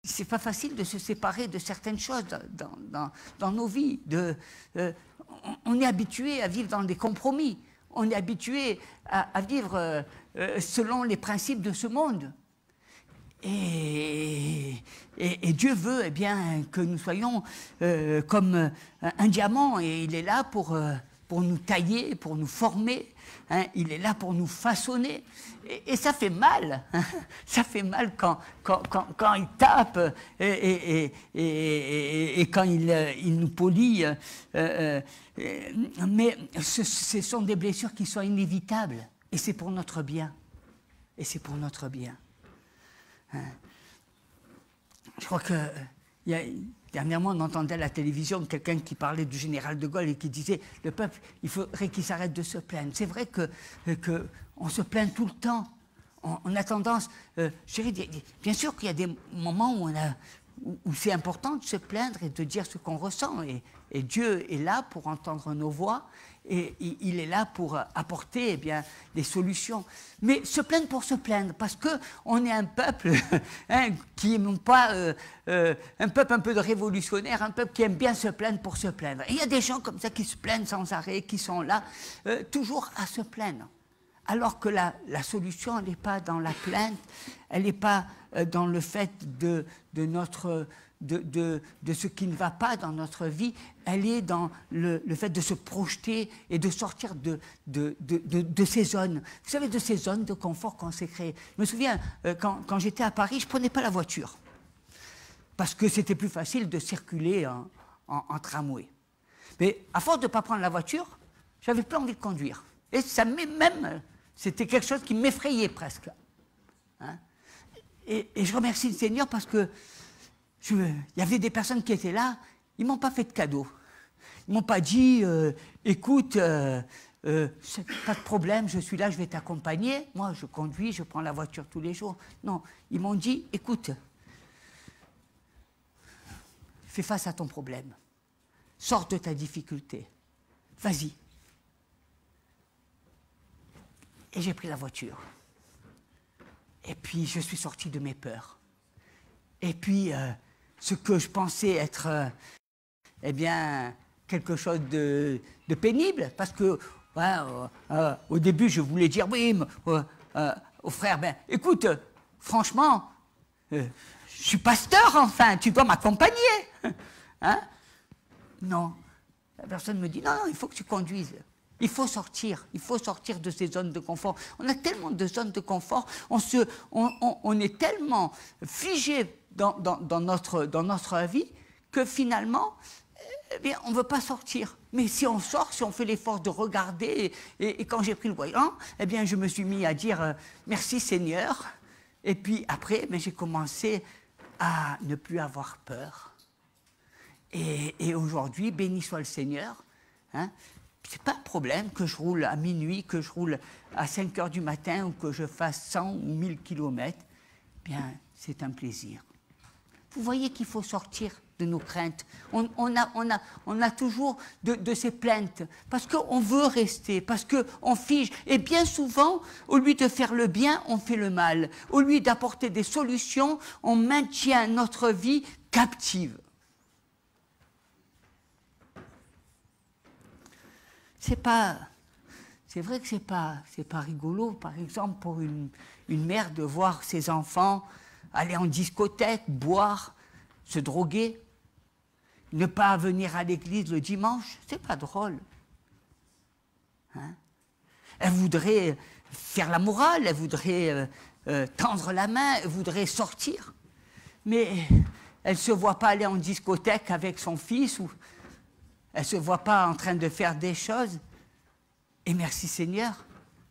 c'est pas facile de se séparer de certaines choses dans nos vies. On est habitué à vivre dans des compromis. On est habitué à vivre selon les principes de ce monde. Et Dieu veut eh bien, que nous soyons comme un diamant, et il est là pour nous tailler, pour nous former, hein, il est là pour nous façonner. Et ça fait mal, hein, ça fait mal quand il tape et quand il nous polie. Mais ce sont des blessures qui sont inévitables, et c'est pour notre bien. Et c'est pour notre bien. Je crois que dernièrement, on entendait à la télévision quelqu'un qui parlait du général de Gaulle et qui disait « Le peuple, il faudrait qu'il s'arrête de se plaindre ». C'est vrai qu'on se plaint tout le temps. On a tendance... bien sûr qu'il y a des moments où c'est important de se plaindre et de dire ce qu'on ressent. Et Dieu est là pour entendre nos voix, et il est là pour apporter eh bien, des solutions. Mais se plaindre pour se plaindre, parce qu'on est un peuple hein, qui n'aime pas... un peuple un peu de révolutionnaire, un peuple qui aime bien se plaindre pour se plaindre. Et il y a des gens comme ça qui se plaignent sans arrêt, qui sont là, toujours à se plaindre. Alors que la solution, elle n'est pas dans la plainte, elle n'est pas dans le fait de ce qui ne va pas dans notre vie, elle est dans le fait de se projeter et de sortir de ces zones. Vous savez, de ces zones de confort qu'on s'est créées. Je me souviens, quand j'étais à Paris, je ne prenais pas la voiture, parce que c'était plus facile de circuler en tramway. Mais à force de ne pas prendre la voiture, j'avais plus envie de conduire. Et ça même... C'était quelque chose qui m'effrayait presque. Hein? Et je remercie le Seigneur parce que il y avait des personnes qui étaient là, ils ne m'ont pas fait de cadeau. Ils ne m'ont pas dit écoute, pas de problème, je suis là, je vais t'accompagner. Moi, je conduis, je prends la voiture tous les jours. Non, ils m'ont dit écoute, fais face à ton problème. Sors de ta difficulté. Vas-y. Et j'ai pris la voiture. Et puis, je suis sorti de mes peurs. Et puis, ce que je pensais être, eh bien, quelque chose de pénible, parce que, au début, je voulais dire, oui, au frère, ben, écoute, franchement, je suis pasteur, enfin, tu dois m'accompagner. Hein? Non. La personne me dit, non, il faut que tu conduises. Il faut sortir de ces zones de confort. On a tellement de zones de confort, on est tellement figé dans notre vie que finalement, eh bien, on ne veut pas sortir. Mais si on sort, si on fait l'effort de regarder, et quand j'ai pris le volant, eh bien, je me suis mis à dire merci Seigneur. Et puis après, j'ai commencé à ne plus avoir peur. Et aujourd'hui, béni soit le Seigneur, hein, c'est pas un problème que je roule à minuit, que je roule à 5 heures du matin ou que je fasse 100 ou 1000 kilomètres. Bien, c'est un plaisir. Vous voyez qu'il faut sortir de nos craintes. On a toujours de ces plaintes parce qu'on veut rester, parce qu'on fige. Et bien souvent, au lieu de faire le bien, on fait le mal. Au lieu d'apporter des solutions, on maintient notre vie captive. C'est vrai que c'est pas rigolo, par exemple, pour une mère de voir ses enfants aller en discothèque, boire, se droguer, ne pas venir à l'église le dimanche, c'est pas drôle. Hein? Elle voudrait faire la morale, elle voudrait tendre la main, elle voudrait sortir, mais elle ne se voit pas aller en discothèque avec son fils, ou elle ne se voit pas en train de faire des choses. Et merci Seigneur,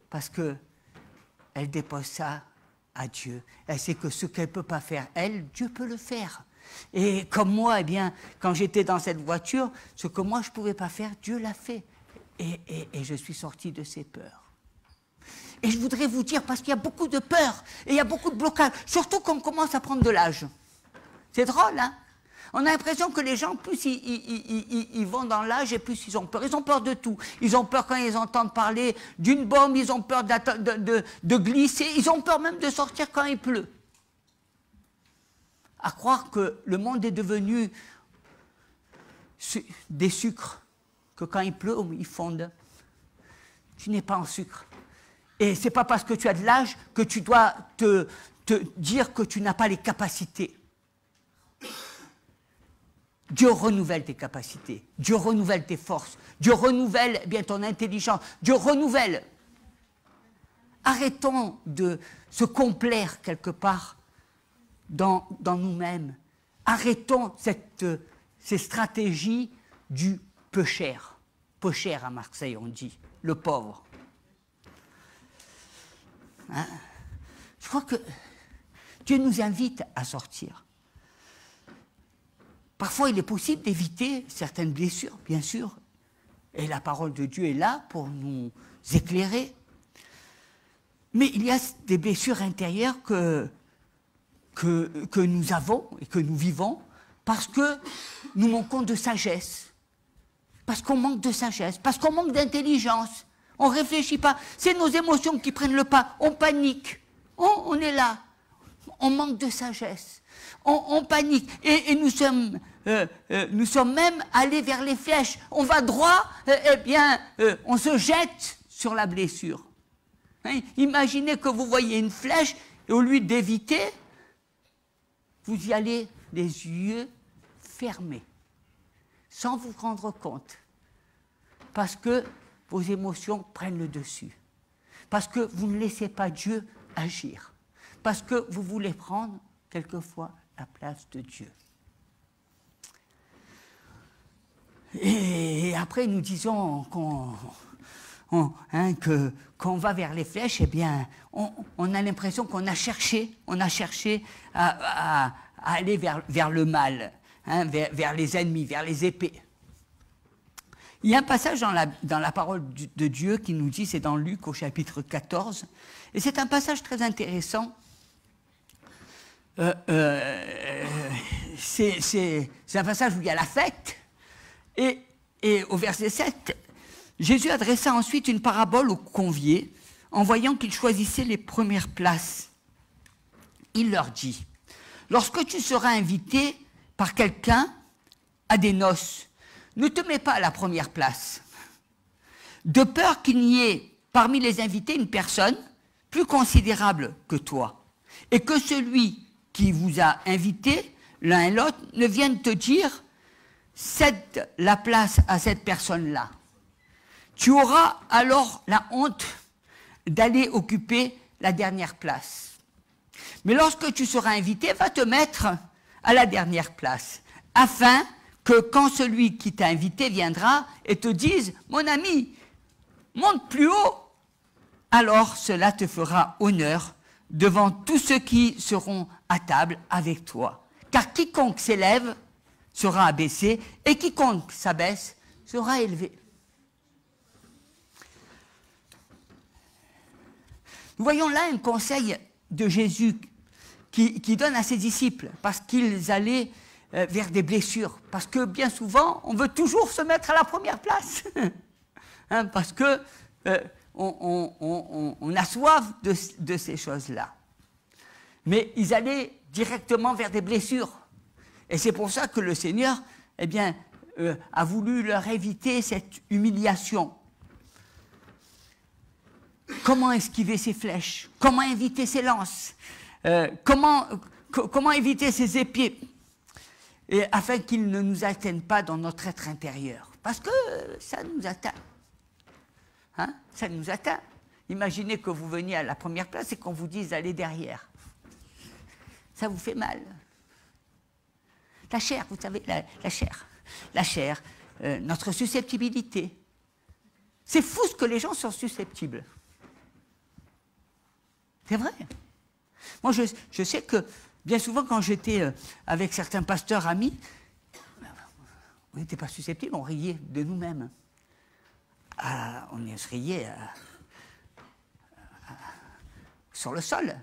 parce qu'elle dépose ça à Dieu. Elle sait que ce qu'elle ne peut pas faire, elle, Dieu peut le faire. Et comme moi, eh bien, quand j'étais dans cette voiture, ce que moi je ne pouvais pas faire, Dieu l'a fait. Et je suis sorti de ces peurs. Et je voudrais vous dire, parce qu'il y a beaucoup de peurs, et il y a beaucoup de blocages, surtout quand on commence à prendre de l'âge. C'est drôle, hein? On a l'impression que les gens, plus ils vont dans l'âge et plus ils ont peur. Ils ont peur de tout. Ils ont peur quand ils entendent parler d'une bombe, ils ont peur de glisser, ils ont peur même de sortir quand il pleut. à croire que le monde est devenu des sucres, que quand il pleut, ils fondent. Tu n'es pas en sucre. Et ce n'est pas parce que tu as de l'âge que tu dois te dire que tu n'as pas les capacités. Dieu renouvelle tes capacités, Dieu renouvelle tes forces, Dieu renouvelle bien ton intelligence, Dieu renouvelle. Arrêtons de se complaire quelque part dans nous-mêmes. Arrêtons ces stratégies du peu cher. Peu cher à Marseille, on dit, le pauvre. Hein? Je crois que Dieu nous invite à sortir. Parfois, il est possible d'éviter certaines blessures, bien sûr, et la parole de Dieu est là pour nous éclairer. Mais il y a des blessures intérieures que nous avons et que nous vivons parce que nous manquons de sagesse, parce qu'on manque de sagesse, parce qu'on manque d'intelligence. On ne réfléchit pas. C'est nos émotions qui prennent le pas. On panique. On est là. On manque de sagesse. On panique. Et nous sommes même allés vers les flèches. On va droit, on se jette sur la blessure. Hein? Imaginez que vous voyez une flèche et au lieu d'éviter, vous y allez les yeux fermés, sans vous rendre compte. Parce que vos émotions prennent le dessus. Parce que vous ne laissez pas Dieu agir. Parce que vous voulez prendre, quelquefois, la place de Dieu. Et après, nous disons qu'on va vers les flèches, eh bien, on a l'impression qu'on a cherché à aller vers le mal, hein, vers les ennemis, vers les épées. Il y a un passage dans la parole de Dieu qui nous dit, c'est dans Luc au chapitre 14, et c'est un passage très intéressant. C'est un passage où il y a la fête, et au verset 7, Jésus adressa ensuite une parabole aux conviés, en voyant qu'ils choisissaient les premières places. Il leur dit, « Lorsque tu seras invité par quelqu'un à des noces, ne te mets pas à la première place, de peur qu'il n'y ait parmi les invités une personne plus considérable que toi, et que celui qui vous a invité, l'un et l'autre, ne vienne te dire « cède la place à cette personne-là ». Tu auras alors la honte d'aller occuper la dernière place. Mais lorsque tu seras invité, va te mettre à la dernière place, afin que quand celui qui t'a invité viendra et te dise « Mon ami, monte plus haut », alors cela te fera honneur devant tous ceux qui seront à table avec toi. Car quiconque s'élève sera abaissé, et quiconque s'abaisse sera élevé. Nous voyons là un conseil de Jésus qui donne à ses disciples, parce qu'ils allaient vers des blessures, parce que bien souvent, on veut toujours se mettre à la première place, hein, parce que on a soif de ces choses-là. Mais ils allaient directement vers des blessures. Et c'est pour ça que le Seigneur, eh bien, a voulu leur éviter cette humiliation. Comment esquiver ces flèches? Comment éviter ces lances? Comment éviter ces épiers? Et afin qu'ils ne nous atteignent pas dans notre être intérieur. Parce que ça nous atteint. Hein? Ça nous atteint. Imaginez que vous veniez à la première place et qu'on vous dise d'aller derrière. Ça vous fait mal. La chair, vous savez, la chair, notre susceptibilité. C'est fou ce que les gens sont susceptibles. C'est vrai. Moi, je sais que bien souvent, quand j'étais avec certains pasteurs amis, on n'était pas susceptibles, on riait de nous-mêmes. On se riait sur le sol,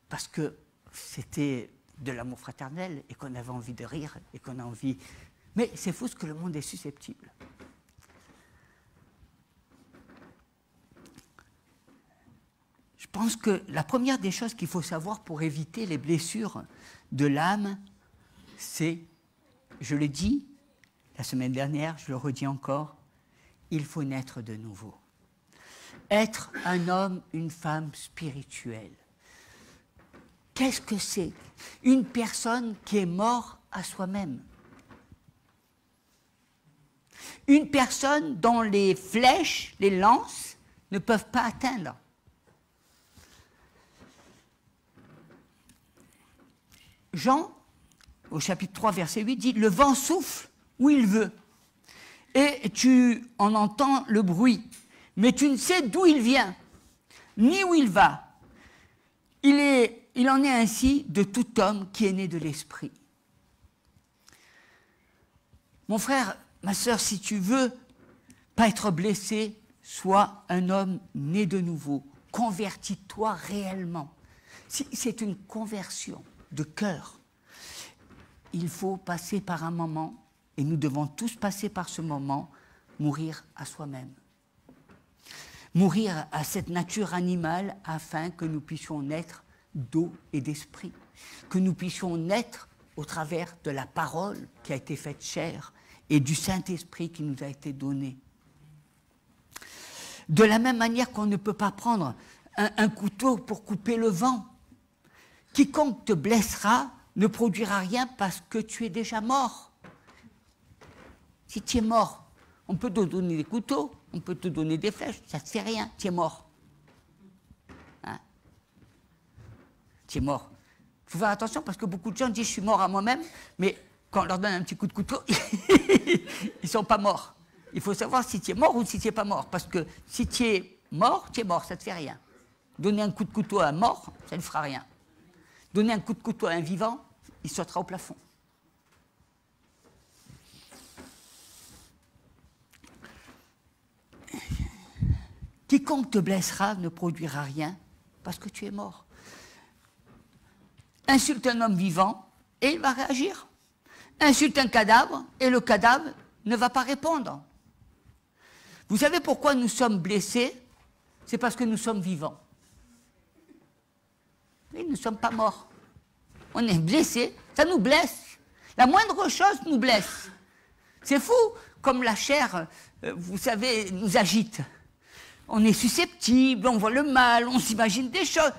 parce que c'était de l'amour fraternel et qu'on avait envie de rire et qu'on a envie... Mais c'est fou ce que le monde est susceptible. Je pense que la première des choses qu'il faut savoir pour éviter les blessures de l'âme, c'est, je l'ai dit la semaine dernière, je le redis encore, il faut naître de nouveau. Être un homme, une femme spirituelle. Qu'est-ce que c'est? Une personne qui est morte à soi-même. Une personne dont les flèches, les lances, ne peuvent pas atteindre. Jean, au chapitre 3, verset 8, dit « Le vent souffle où il veut, et tu en entends le bruit, mais tu ne sais d'où il vient, ni où il va. Il en est ainsi de tout homme qui est né de l'esprit. » Mon frère, ma sœur, si tu veux pas être blessé, sois un homme né de nouveau. Convertis-toi réellement. C'est une conversion de cœur. Il faut passer par un moment, et nous devons tous passer par ce moment, mourir à soi-même. Mourir à cette nature animale afin que nous puissions naître d'eau et d'esprit, que nous puissions naître au travers de la parole qui a été faite chair et du Saint-Esprit qui nous a été donné. De la même manière qu'on ne peut pas prendre un couteau pour couper le vent. Quiconque te blessera ne produira rien parce que tu es déjà mort. Si tu es mort, on peut te donner des couteaux, on peut te donner des flèches, ça ne te fait rien, tu es mort. Hein? Tu es mort. Il faut faire attention parce que beaucoup de gens disent je suis mort à moi-même, mais quand on leur donne un petit coup de couteau, ils ne sont pas morts. Il faut savoir si tu es mort ou si tu n'es pas mort, parce que si tu es mort, ça ne te fait rien. Donner un coup de couteau à un mort, ça ne fera rien. Donner un coup de couteau à un vivant, il sautera au plafond. Quiconque te blessera ne produira rien parce que tu es mort. Insulte un homme vivant et il va réagir. Insulte un cadavre et le cadavre ne va pas répondre. Vous savez pourquoi nous sommes blessés? C'est parce que nous sommes vivants. Et nous ne sommes pas morts. On est blessés, ça nous blesse. La moindre chose nous blesse. C'est fou, comme la chair, vous savez, nous agite. On est susceptible, on voit le mal, on s'imagine des choses.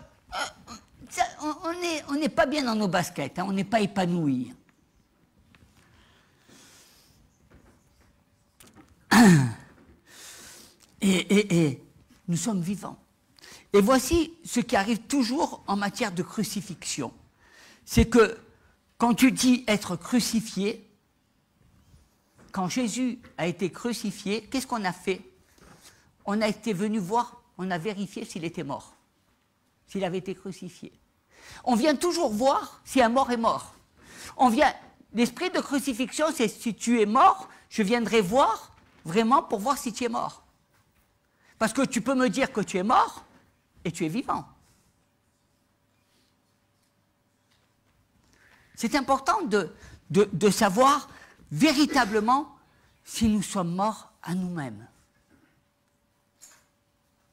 On n'est pas bien dans nos baskets, hein, on n'est pas épanoui. Et nous sommes vivants. Et voici ce qui arrive toujours en matière de crucifixion. C'est que quand tu dis être crucifié, quand Jésus a été crucifié, qu'est-ce qu'on a fait? On a été venu voir, on a vérifié s'il était mort, s'il avait été crucifié. On vient toujours voir si un mort est mort. L'esprit de crucifixion, c'est si tu es mort, je viendrai voir vraiment pour voir si tu es mort. Parce que tu peux me dire que tu es mort et tu es vivant. C'est important de savoir véritablement si nous sommes morts à nous-mêmes.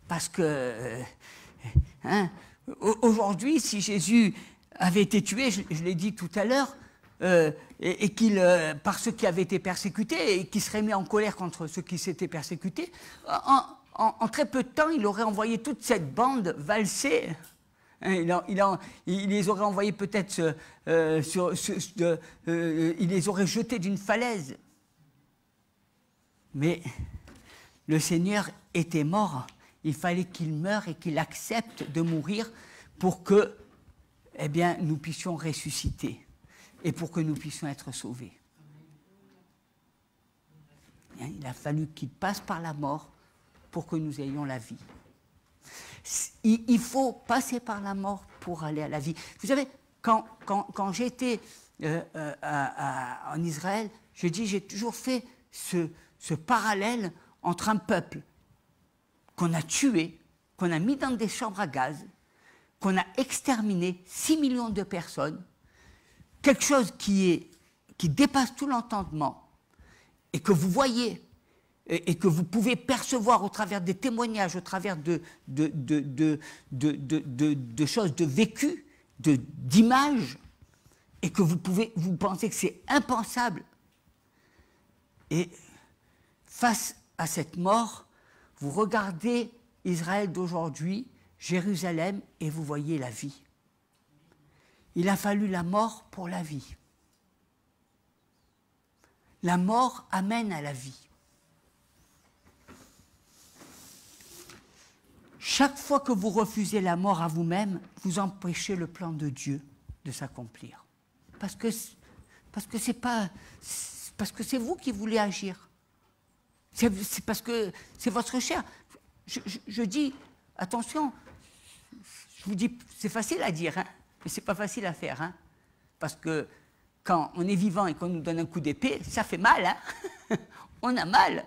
Parce que aujourd'hui, si Jésus avait été tué, je l'ai dit tout à l'heure, et qu'il, par ceux qui avaient été persécutés, et qui seraient mis en colère contre ceux qui s'étaient persécutés, en très peu de temps, il aurait envoyé toute cette bande valser. Il les aurait envoyés peut-être il les aurait jetés d'une falaise. Mais le Seigneur était mort. Il fallait qu'il meure et qu'il accepte de mourir pour que, eh bien, nous puissions ressusciter et pour que nous puissions être sauvés. Il a fallu qu'il passe par la mort pour que nous ayons la vie. Il faut passer par la mort pour aller à la vie. Vous savez, quand j'étais en Israël, j'ai toujours fait ce parallèle entre un peuple qu'on a tué, qu'on a mis dans des chambres à gaz, qu'on a exterminé 6 millions de personnes, quelque chose qui dépasse tout l'entendement, et que vous voyez, et que vous pouvez percevoir au travers des témoignages, au travers de choses, de vécus, d'images, et que vous pensez que c'est impensable. Et face à cette mort, vous regardez Israël d'aujourd'hui, Jérusalem, et vous voyez la vie. Il a fallu la mort pour la vie. La mort amène à la vie. Chaque fois que vous refusez la mort à vous-même, vous empêchez le plan de Dieu de s'accomplir. Parce que c'est vous qui voulez agir. C'est parce que c'est votre chair. Je dis, attention, je vous dis, c'est facile à dire, hein, mais c'est pas facile à faire. Hein, parce que quand on est vivant et qu'on nous donne un coup d'épée, ça fait mal. Hein, on a mal.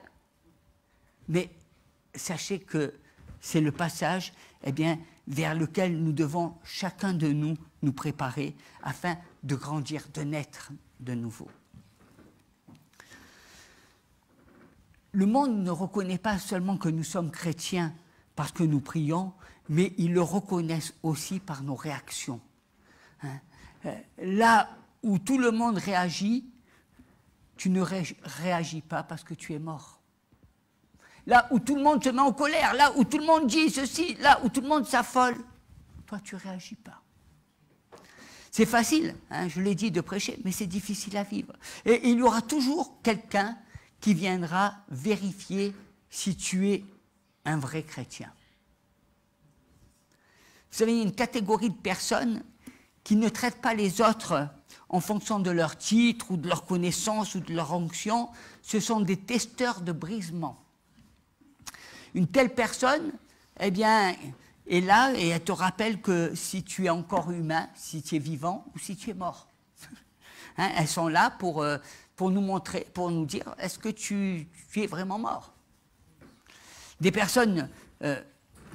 Mais sachez que c'est le passage vers lequel nous devons, chacun de nous préparer afin de grandir, de naître de nouveau. Le monde ne reconnaît pas seulement que nous sommes chrétiens parce que nous prions, mais ils le reconnaissent aussi par nos réactions. Là où tout le monde réagit, tu ne réagis pas parce que tu es mort. Là où tout le monde se met en colère, là où tout le monde dit ceci, là où tout le monde s'affole, toi tu ne réagis pas. C'est facile, hein, je l'ai dit, de prêcher, mais c'est difficile à vivre. Et il y aura toujours quelqu'un qui viendra vérifier si tu es un vrai chrétien. Vous savez, il y a une catégorie de personnes qui ne traitent pas les autres en fonction de leur titre ou de leur connaissance ou de leur onction. Ce sont des testeurs de brisement. Une telle personne, est là et elle te rappelle que si tu es encore humain, si tu es vivant ou si tu es mort. Hein, elles sont là pour nous montrer, pour nous dire, est-ce que tu es vraiment mort? Des personnes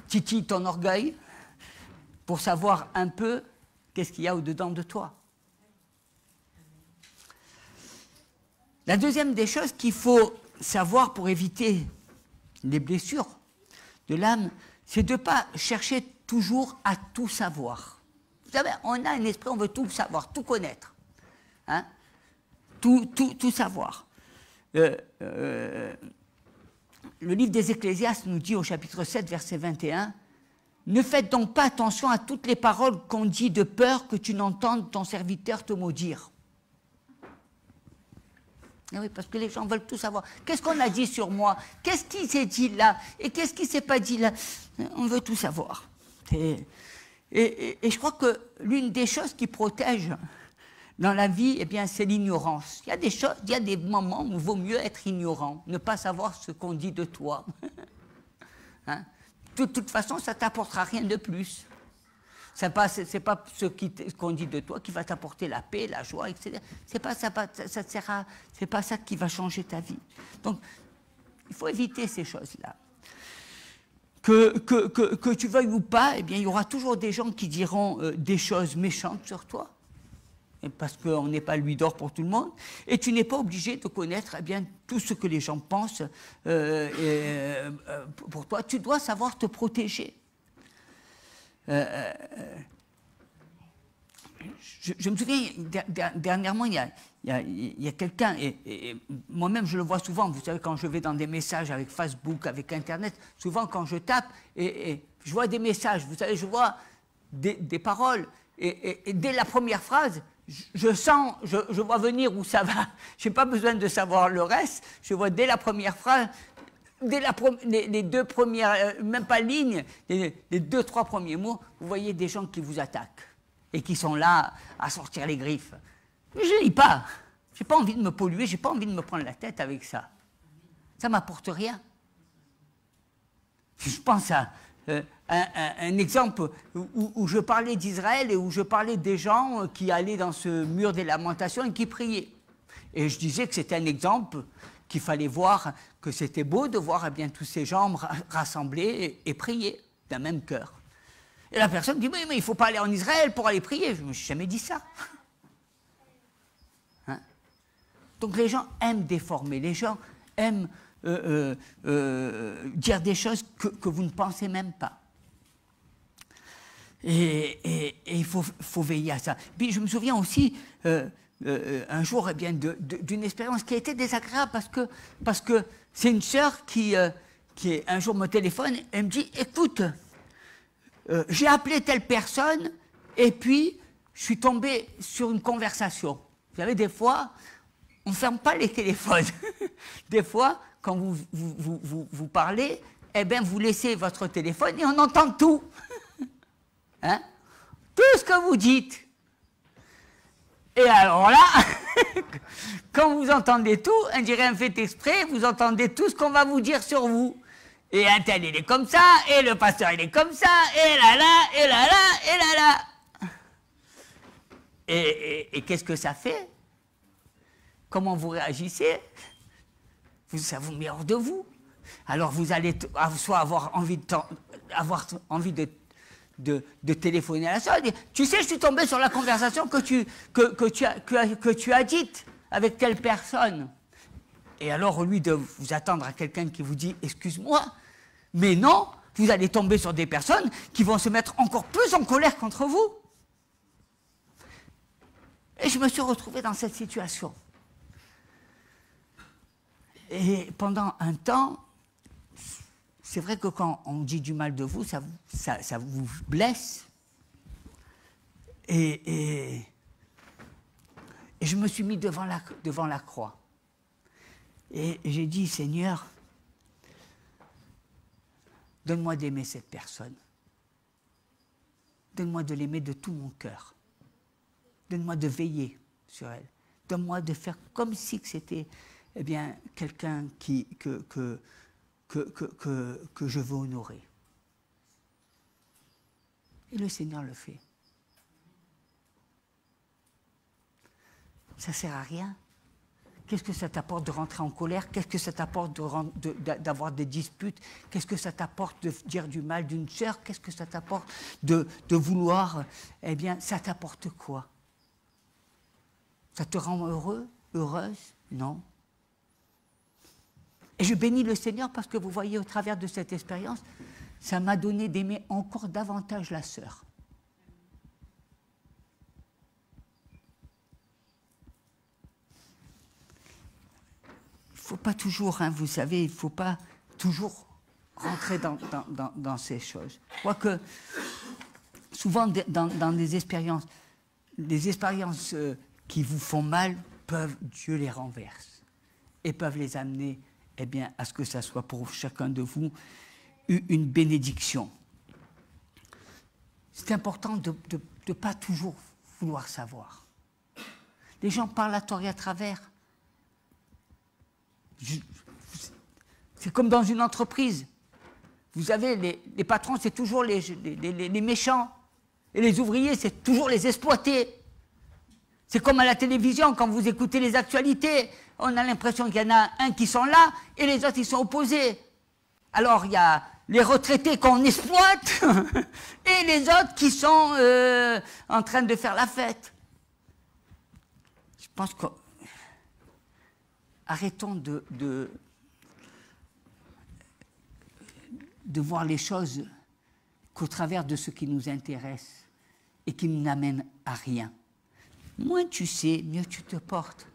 titillent ton orgueil pour savoir un peu qu'est-ce qu'il y a au-dedans de toi. La deuxième des choses qu'il faut savoir pour éviter les blessures de l'âme, c'est de ne pas chercher toujours à tout savoir. Vous savez, on a un esprit, on veut tout savoir, tout connaître. Hein? Tout savoir. Le livre des Ecclésiastes nous dit au chapitre 7, verset 21, « Ne faites donc pas attention à toutes les paroles qu'on dit de peur que tu n'entendes ton serviteur te maudire. » Oui, parce que les gens veulent tout savoir. Qu'est-ce qu'on a dit sur moi? Qu'est-ce qui s'est dit là? Et qu'est-ce qui ne s'est pas dit là? On veut tout savoir. Et je crois que l'une des choses qui protège dans la vie, c'est l'ignorance. Il y a des choses, il y a des moments où il vaut mieux être ignorant, ne pas savoir ce qu'on dit de toi. Hein? De toute façon, ça ne t'apportera rien de plus. Ce n'est pas ce qu'on dit de toi qui va t'apporter la paix, la joie, etc. C'est pas ça qui va changer ta vie. Donc, il faut éviter ces choses-là. Que tu veuilles ou pas, il y aura toujours des gens qui diront des choses méchantes sur toi, parce qu'on n'est pas l'huile d'or pour tout le monde, et tu n'es pas obligé de connaître tout ce que les gens pensent pour toi. Tu dois savoir te protéger. Je me souviens, dernièrement, il y a quelqu'un, et moi-même je le vois souvent, vous savez, quand je vais dans des messages avec Facebook, avec Internet, souvent quand je tape, et je vois des messages, vous savez, je vois des paroles, et dès la première phrase, je vois venir où ça va. Je n'ai pas besoin de savoir le reste, je vois dès la première phrase, dès les deux premières, même pas lignes, les 2-3 premiers mots, vous voyez des gens qui vous attaquent et qui sont là à sortir les griffes. Mais je ne lis pas. Je n'ai pas envie de me polluer, je n'ai pas envie de me prendre la tête avec ça. Ça ne m'apporte rien. Je pense à un exemple où je parlais d'Israël et où je parlais des gens qui allaient dans ce mur des lamentations et qui priaient. Et je disais que c'était un exemple qu'il fallait voir, que c'était beau de voir tous ces gens rassemblés et prier d'un même cœur. Et la personne dit, mais il ne faut pas aller en Israël pour aller prier. Je ne me suis jamais dit ça. Hein? Donc les gens aiment déformer, les gens aiment dire des choses que vous ne pensez même pas. Et il faut veiller à ça. Puis je me souviens aussi, un jour, eh bien, d'une expérience qui a été désagréable parce que c'est une sœur qui un jour me téléphone et me dit, écoute, j'ai appelé telle personne et puis je suis tombé sur une conversation. Vous savez, des fois, on ne ferme pas les téléphones. Des fois, quand vous parlez, eh bien, vous laissez votre téléphone et on entend tout. Hein? Tout ce que vous dites. Et alors là, quand vous entendez tout, on dirait un fait exprès, vous entendez tout ce qu'on va vous dire sur vous. Et un tel, il est comme ça, et le pasteur, il est comme ça, et là là, et là là, et là là. Et qu'est-ce que ça fait? Comment vous réagissez? Ça vous met hors de vous. Alors vous allez soit avoir envie de téléphoner à la sœur, tu sais, je suis tombé sur la conversation que tu as dite avec telle personne. Et alors, au lieu de vous attendre à quelqu'un qui vous dit « excuse-moi », mais non, vous allez tomber sur des personnes qui vont se mettre encore plus en colère contre vous. Et je me suis retrouvé dans cette situation. Et pendant un temps, c'est vrai que quand on dit du mal de vous, ça vous blesse. Et je me suis mis devant la croix. Et j'ai dit, Seigneur, donne-moi d'aimer cette personne. Donne-moi de l'aimer de tout mon cœur. Donne-moi de veiller sur elle. Donne-moi de faire comme si c'était eh bien, quelqu'un que je veux honorer. Et le Seigneur le fait. Ça ne sert à rien. Qu'est-ce que ça t'apporte de rentrer en colère? Qu'est-ce que ça t'apporte d'avoir des disputes? Qu'est-ce que ça t'apporte de dire du mal d'une sœur? Qu'est-ce que ça t'apporte de vouloir? Eh bien, ça t'apporte quoi? Ça te rend heureux? Heureuse? Non. Et je bénis le Seigneur parce que vous voyez, au travers de cette expérience, ça m'a donné d'aimer encore davantage la sœur. Il ne faut pas toujours, hein, vous savez, il ne faut pas toujours rentrer dans ces choses. Je crois que souvent dans des expériences qui vous font mal, Dieu les renverse et peuvent les amener eh bien, à ce que ça soit pour chacun de vous une bénédiction. C'est important de ne pas toujours vouloir savoir. Les gens parlent à tort et à travers. C'est comme dans une entreprise. Vous savez, les patrons, c'est toujours les méchants. Et les ouvriers, c'est toujours les exploités. C'est comme à la télévision, quand vous écoutez les actualités, on a l'impression qu'il y en a un qui sont là et les autres, ils sont opposés. Alors, il y a les retraités qu'on exploite et les autres qui sont en train de faire la fête. Je pense que... Arrêtons de voir les choses qu'au travers de ce qui nous intéresse et qui nous n'amène à rien. Moins tu sais, mieux tu te portes.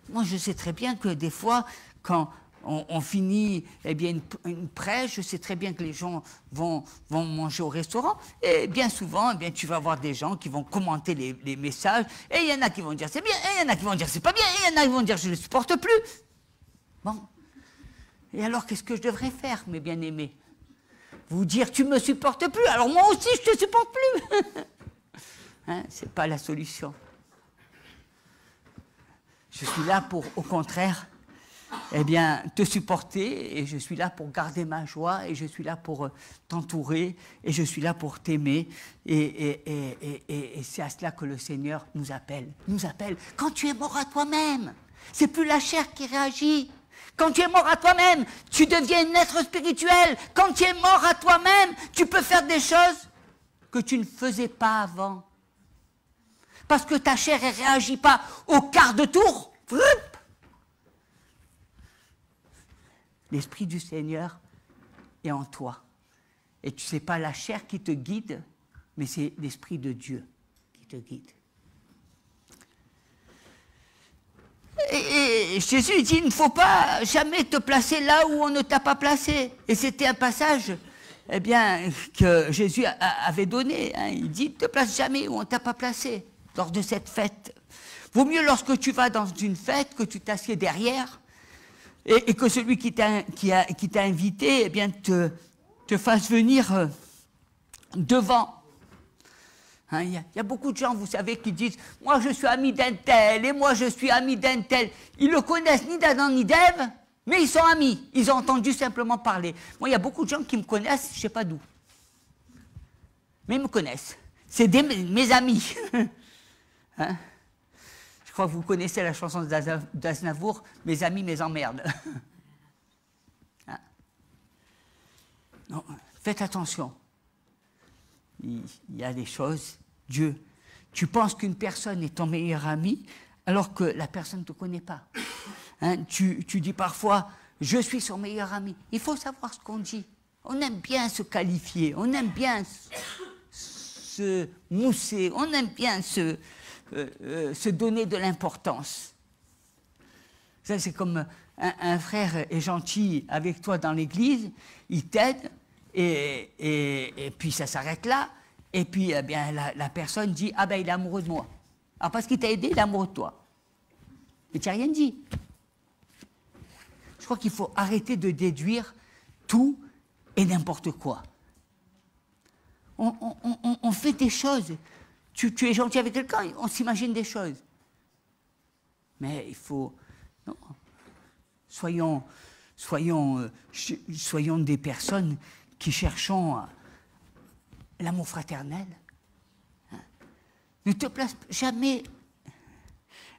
Moi, je sais très bien que des fois, quand on finit eh bien, une prêche, je sais très bien que les gens vont manger au restaurant, et bien souvent, eh bien, tu vas avoir des gens qui vont commenter les messages, et il y en a qui vont dire c'est bien, et il y en a qui vont dire c'est pas bien, et il y en a qui vont dire je ne le supporte plus. Bon. Et alors, qu'est-ce que je devrais faire, mes bien-aimés? Vous dire tu ne me supportes plus, alors moi aussi je ne te supporte plus. Hein, ce n'est pas la solution. Je suis là pour, au contraire, eh bien, te supporter, et je suis là pour garder ma joie, et je suis là pour t'entourer, et je suis là pour t'aimer, et c'est à cela que le Seigneur nous appelle. Nous appelle. Quand tu es mort à toi-même, c'est plus la chair qui réagit. Quand tu es mort à toi-même, tu deviens un être spirituel. Quand tu es mort à toi-même, tu peux faire des choses que tu ne faisais pas avant. Parce que ta chair ne réagit pas au quart de tour. l'Esprit du Seigneur est en toi. Et ce n'est pas la chair qui te guide, mais c'est l'Esprit de Dieu qui te guide. Et Jésus dit, il ne faut pas jamais te placer là où on ne t'a pas placé. Et c'était un passage eh bien, que Jésus avait donné. Hein. Il dit, ne te place jamais où on ne t'a pas placé lors de cette fête. Vaut mieux lorsque tu vas dans une fête que tu t'assieds derrière et que celui qui t'a invité eh bien, te fasse venir devant. Hein, il y a beaucoup de gens, vous savez, qui disent « Moi, je suis ami d'un tel, et moi, je suis ami d'un tel. » Ils ne le connaissent ni d'Adam ni d'Ève, mais ils sont amis. Ils ont entendu simplement parler. Moi, il y a beaucoup de gens qui me connaissent, je ne sais pas d'où. Mais ils me connaissent. C'est mes amis. Hein? Je crois que vous connaissez la chanson d'Aznavour, « Mes amis, mes emmerdes. » Hein? Non, faites attention. Il y a des choses, Dieu, tu penses qu'une personne est ton meilleur ami alors que la personne ne te connaît pas. Hein, tu dis parfois, je suis son meilleur ami. Il faut savoir ce qu'on dit. On aime bien se qualifier, on aime bien se mousser, on aime bien se donner de l'importance. Ça, c'est comme un frère est gentil avec toi dans l'église, il t'aide, et puis ça s'arrête là, et puis eh bien, la personne dit « Ah ben il est amoureux de moi ». Alors parce qu'il t'a aidé, il est amoureux de toi. Mais tu n'as rien dit. Je crois qu'il faut arrêter de déduire tout et n'importe quoi. On fait des choses. Tu es gentil avec quelqu'un, on s'imagine des choses. Mais il faut... Non. Soyons des personnes qui cherchons l'amour fraternel. Hein? Ne te place jamais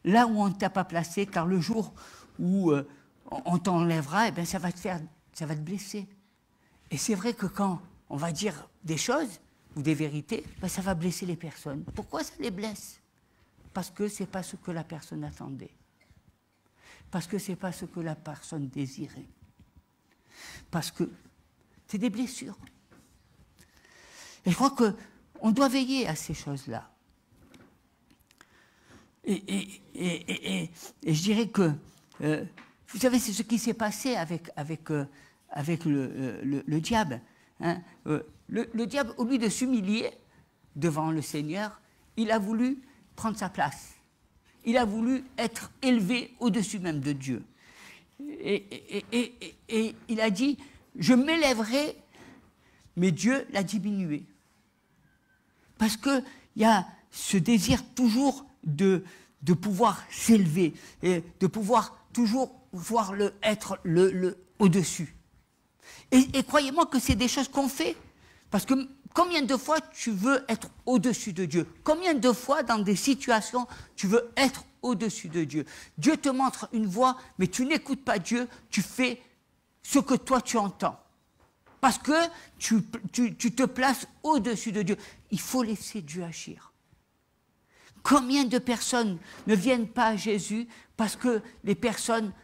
là où on ne t'a pas placé, car le jour où on t'enlèvera, eh bien, ça va te blesser. Et c'est vrai que quand on va dire des choses ou des vérités, ben, ça va blesser les personnes. Pourquoi ça les blesse? Parce que ce n'est pas ce que la personne attendait. Parce que ce n'est pas ce que la personne désirait. Parce que c'est des blessures. Et je crois qu'on doit veiller à ces choses-là. Et je dirais que, vous savez, c'est ce qui s'est passé avec le diable. Hein. Le diable, au lieu de s'humilier devant le Seigneur, il a voulu prendre sa place. Il a voulu être élevé au-dessus même de Dieu. Et il a dit, je m'élèverai, mais Dieu l'a diminué. Parce qu'il y a ce désir toujours de pouvoir s'élever, et de pouvoir toujours être au-dessus. Et croyez-moi que c'est des choses qu'on fait. Parce que combien de fois tu veux être au-dessus de Dieu? Combien de fois dans des situations tu veux être au-dessus de Dieu? Dieu te montre une voie, mais tu n'écoutes pas Dieu, tu fais ce que toi tu entends. Parce que tu te places au-dessus de Dieu. Il faut laisser Dieu agir. Combien de personnes ne viennent pas à Jésus parce que les personnes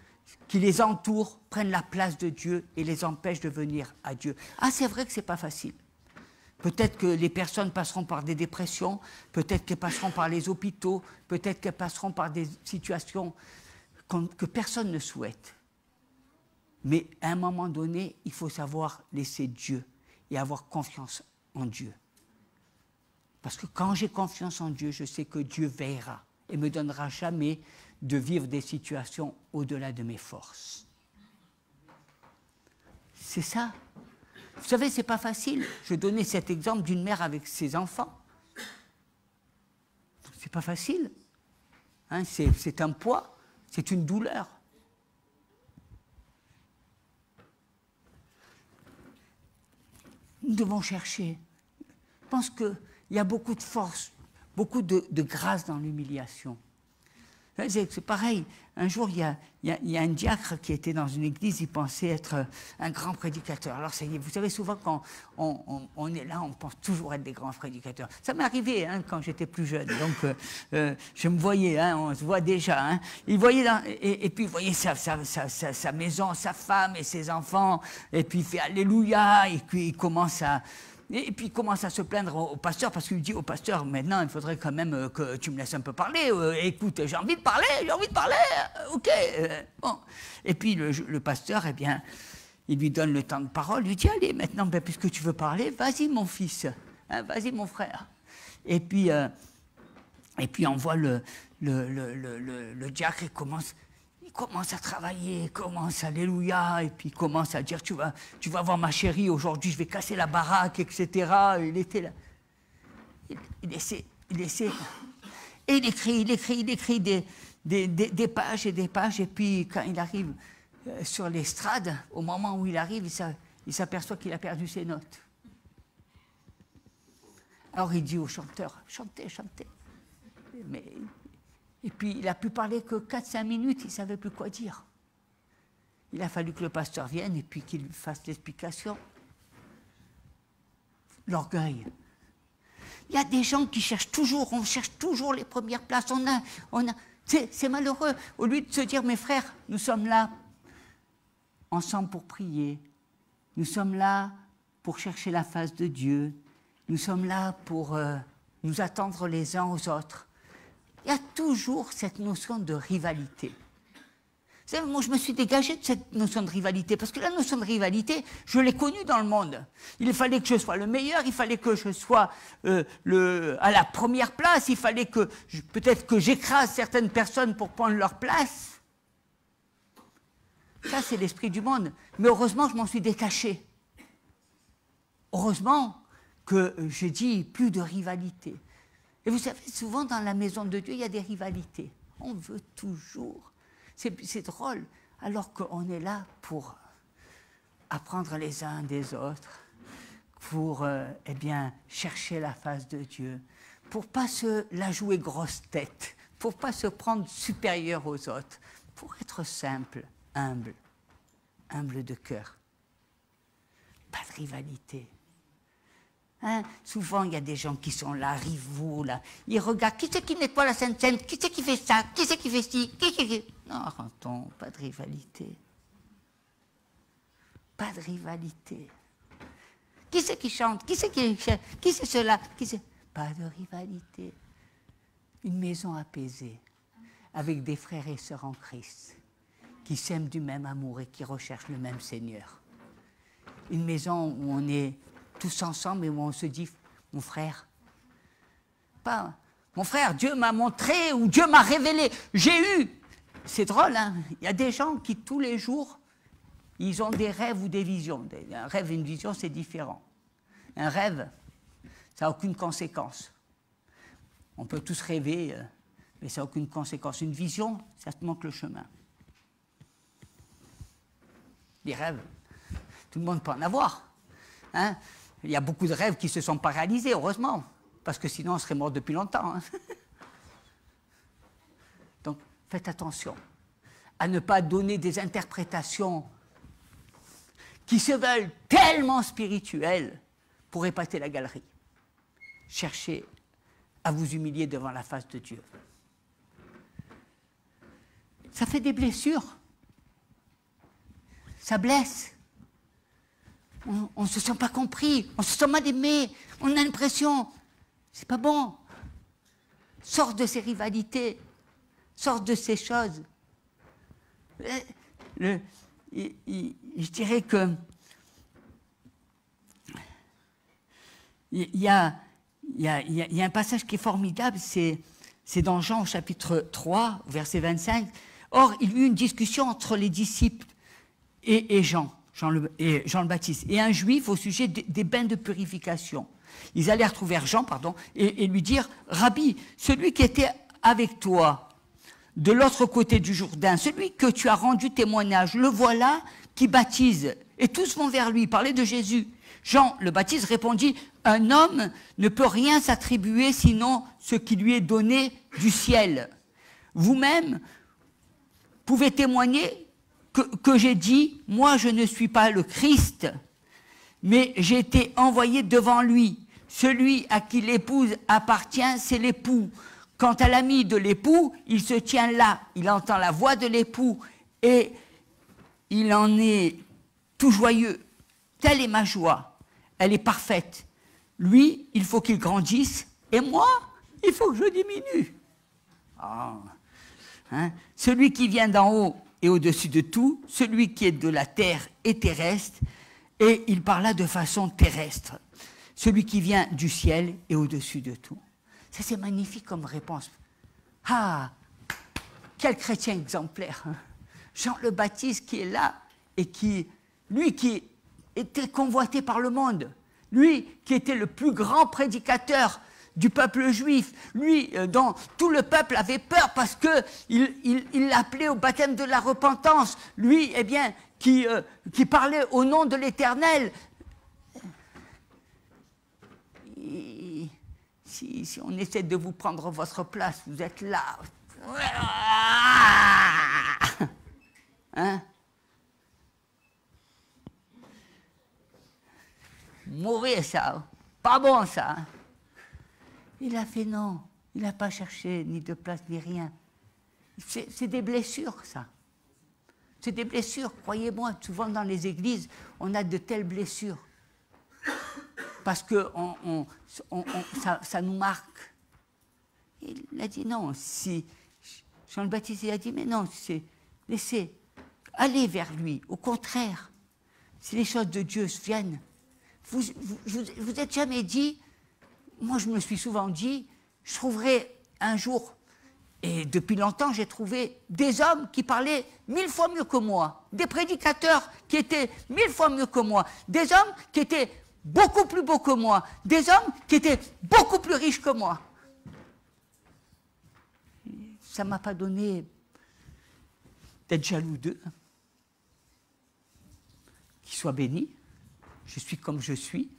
qui les entourent prennent la place de Dieu et les empêchent de venir à Dieu? Ah, c'est vrai que ce n'est pas facile. Peut-être que les personnes passeront par des dépressions, peut-être qu'elles passeront par les hôpitaux, peut-être qu'elles passeront par des situations que personne ne souhaite. Mais à un moment donné, il faut savoir laisser Dieu et avoir confiance en Dieu. Parce que quand j'ai confiance en Dieu, je sais que Dieu veillera et ne me donnera jamais de vivre des situations au-delà de mes forces. C'est ça. Vous savez, ce n'est pas facile. Je donnais cet exemple d'une mère avec ses enfants. Ce n'est pas facile. Hein, c'est un poids, c'est une douleur. Nous devons chercher. Je pense qu'il y a beaucoup de force, beaucoup de grâce dans l'humiliation. C'est pareil. Un jour, il y a un diacre qui était dans une église, il pensait être un grand prédicateur. Alors, vous savez, souvent, quand on est là, on pense toujours être des grands prédicateurs. Ça m'est arrivé quand j'étais plus jeune. Donc, je me voyais, on se voit déjà. Il voyait et puis, il voyait sa maison, sa femme et ses enfants. Et puis, il fait Alléluia. Et puis, il commence à se plaindre au pasteur, parce qu'il dit au pasteur, maintenant, il faudrait quand même que tu me laisses un peu parler. Écoute, j'ai envie de parler, ok. Bon. Et puis le pasteur, eh bien, il lui donne le temps de parole, il lui dit, allez, maintenant, puisque tu veux parler, vas-y mon fils, vas-y mon frère. Et puis on voit le diacre, il commence à travailler, il commence, alléluia, et puis il commence à dire, tu vas voir ma chérie, aujourd'hui je vais casser la baraque, etc. Il était là. Il essaie. Et il écrit des pages et des pages, et puis quand il arrive sur l'estrade, au moment où il arrive, il s'aperçoit qu'il a perdu ses notes. Alors il dit au chanteur, chantez. Et puis, il n'a pu parler que 4-5 minutes, il ne savait plus quoi dire. Il a fallu que le pasteur vienne et puis qu'il fasse l'explication. L'orgueil. Il y a des gens qui cherchent toujours, on cherche toujours les premières places. C'est malheureux. Au lieu de se dire, mes frères, nous sommes là ensemble pour prier. Nous sommes là pour chercher la face de Dieu. Nous sommes là pour nous attendre les uns aux autres. Il y a toujours cette notion de rivalité. Vous savez, moi, je me suis dégagé de cette notion de rivalité, parce que la notion de rivalité, je l'ai connue dans le monde. Il fallait que je sois le meilleur, il fallait que je sois à la première place, il fallait que, peut-être que j'écrase certaines personnes pour prendre leur place. Ça, c'est l'esprit du monde. Mais heureusement, je m'en suis détaché. Heureusement que j'ai dit plus de rivalité. Et vous savez, souvent dans la maison de Dieu, il y a des rivalités. On veut toujours. C'est drôle, alors qu'on est là pour apprendre les uns des autres, pour chercher la face de Dieu, pour ne pas se la jouer grosse tête, pour ne pas se prendre supérieur aux autres, pour être simple, humble de cœur. Pas de rivalité. Souvent, il y a des gens qui sont là, rivaux, là. Ils regardent, qui c'est qui nettoie la Sainte-Seine? Qui c'est qui fait ça? Qui c'est qui fait ci? Non, arrêtons, pas de rivalité. Pas de rivalité. Qui c'est qui chante? Qui c'est cela? Pas de rivalité. Une maison apaisée, avec des frères et sœurs en Christ, qui s'aiment du même amour et qui recherchent le même Seigneur. Une maison où on est tous ensemble et où on se dit, mon frère, pas, mon frère, Dieu m'a montré ou Dieu m'a révélé, j'ai eu. C'est drôle, il y a des gens qui tous les jours, ils ont des rêves ou des visions. Un rêve et une vision, c'est différent. Un rêve, ça n'a aucune conséquence. On peut tous rêver, mais ça n'a aucune conséquence. Une vision, ça te montre le chemin. Les rêves, tout le monde peut en avoir. Il y a beaucoup de rêves qui ne se sont pas réalisés, heureusement, parce que sinon on serait mort depuis longtemps. Donc faites attention à ne pas donner des interprétations qui se veulent tellement spirituelles pour épater la galerie. Cherchez à vous humilier devant la face de Dieu. Ça fait des blessures. Ça blesse. On ne se sent pas compris, on se sent mal aimé, on a l'impression, c'est pas bon. Sors de ces rivalités, sors de ces choses. Je dirais que il y a un passage qui est formidable, c'est dans Jean au chapitre 3, verset 25. Or, il y eut une discussion entre les disciples et Jean le Baptiste, et un juif au sujet des bains de purification. Ils allèrent trouver Jean, et lui dire, Rabbi, celui qui était avec toi de l'autre côté du Jourdain, celui que tu as rendu témoignage, le voilà qui baptise. Et tous vont vers lui, parler de Jésus. Jean le Baptiste répondit, un homme ne peut rien s'attribuer sinon ce qui lui est donné du ciel. Vous-même pouvez témoigner que j'ai dit, moi je ne suis pas le Christ, mais j'ai été envoyé devant lui. Celui à qui l'épouse appartient, c'est l'époux. Quant à l'ami de l'époux, il se tient là, il entend la voix de l'époux et il en est tout joyeux. Telle est ma joie, elle est parfaite. Lui, il faut qu'il grandisse et moi, il faut que je diminue. Oh. Hein? Celui qui vient d'en haut est au-dessus de tout, celui qui est de la terre est terrestre, et il parla de façon terrestre. Celui qui vient du ciel est au-dessus de tout. Ça, c'est magnifique comme réponse. Ah, quel chrétien exemplaire, hein? Jean le Baptiste qui est là et qui, lui qui était convoité par le monde, lui qui était le plus grand prédicateur du peuple juif, lui dont tout le peuple avait peur parce qu'il l'appelait au baptême de la repentance, lui, eh bien, qui parlait au nom de l'Éternel. Si on essaie de vous prendre votre place, vous êtes là. Hein? Mourir, ça. Pas bon, ça. Hein? Il a fait non. Il n'a pas cherché ni de place ni rien. C'est des blessures, ça. C'est des blessures, croyez-moi. Souvent dans les églises, on a de telles blessures. Parce que ça nous marque. Il a dit non. Si Jean le Baptiste il a dit mais non, laissez aller vers lui. Au contraire, si les choses de Dieu viennent, vous êtes jamais dit, moi je me suis souvent dit, je trouverai un jour, et depuis longtemps j'ai trouvé des hommes qui parlaient 1000 fois mieux que moi, des prédicateurs qui étaient 1000 fois mieux que moi, des hommes qui étaient beaucoup plus beaux que moi, des hommes qui étaient beaucoup plus riches que moi. Ça ne m'a pas donné d'être jaloux d'eux. Qu'ils soient bénis. Je suis comme je suis.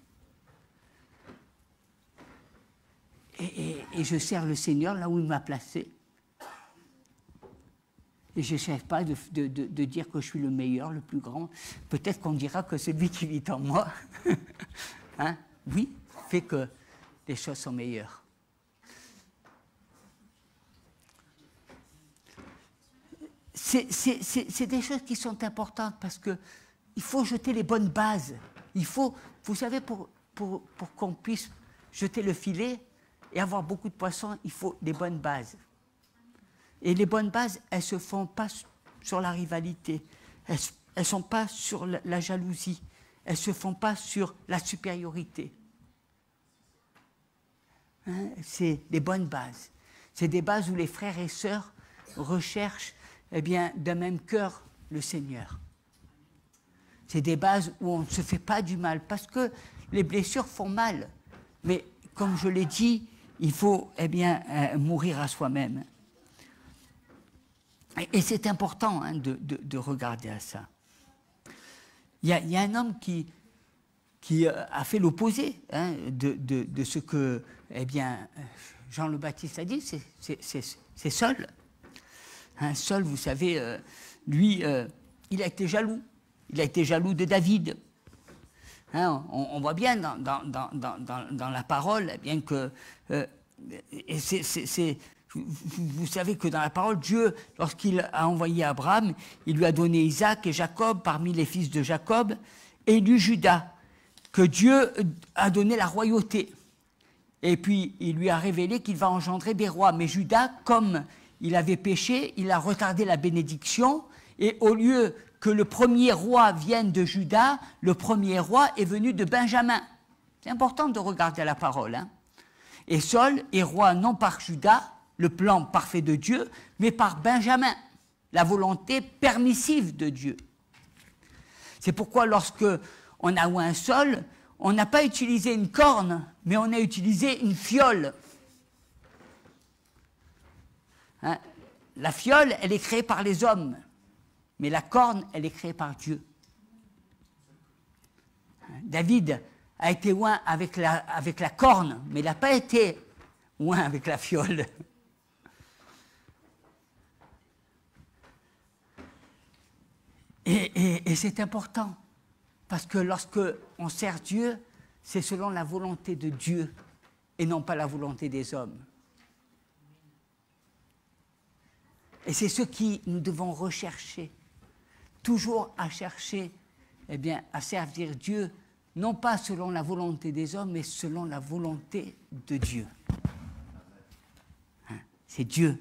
Et je sers le Seigneur là où il m'a placé. Et je ne cherche pas de dire que je suis le meilleur, le plus grand. Peut-être qu'on dira que celui qui vit en moi, hein, oui, fait que les choses sont meilleures. C'est des choses qui sont importantes parce qu'il faut jeter les bonnes bases. Il faut, vous savez, pour qu'on puisse jeter le filet et avoir beaucoup de poissons, il faut des bonnes bases. Et les bonnes bases, elles ne se font pas sur la rivalité, elles ne sont pas sur la jalousie, elles ne se font pas sur la supériorité. Hein, c'est des bonnes bases. C'est des bases où les frères et sœurs recherchent eh bien, d'un même cœur le Seigneur. C'est des bases où on ne se fait pas du mal, parce que les blessures font mal. Mais comme je l'ai dit, il faut eh bien, mourir à soi-même. Et c'est important hein, de regarder à ça. Il y a un homme qui a fait l'opposé hein, de ce que eh bien, Jean le Baptiste a dit, c'est Saul. Hein, Saul, vous savez, lui, il a été jaloux. Il a été jaloux de David. Hein, on voit bien dans la parole, bien que... vous savez que dans la parole, Dieu, lorsqu'il a envoyé Abraham, il lui a donné Isaac et Jacob parmi les fils de Jacob, et il eut Judas, que Dieu a donné la royauté. Et puis, il lui a révélé qu'il va engendrer des rois. Mais Judas, comme il avait péché, il a retardé la bénédiction, et au lieu que le premier roi vienne de Juda, le premier roi est venu de Benjamin. C'est important de regarder la parole. Hein. Et Saul est roi non par Juda, le plan parfait de Dieu, mais par Benjamin, la volonté permissive de Dieu. C'est pourquoi lorsque on a eu un Saul, on n'a pas utilisé une corne, mais on a utilisé une fiole. Hein? La fiole, elle est créée par les hommes. Mais la corne, elle est créée par Dieu. David a été oint avec la corne, mais il n'a pas été oint avec la fiole. Et c'est important, parce que lorsque on sert Dieu, c'est selon la volonté de Dieu et non pas la volonté des hommes. Et c'est ce que nous devons rechercher, toujours à chercher, eh bien, à servir Dieu, non pas selon la volonté des hommes, mais selon la volonté de Dieu. Hein? C'est Dieu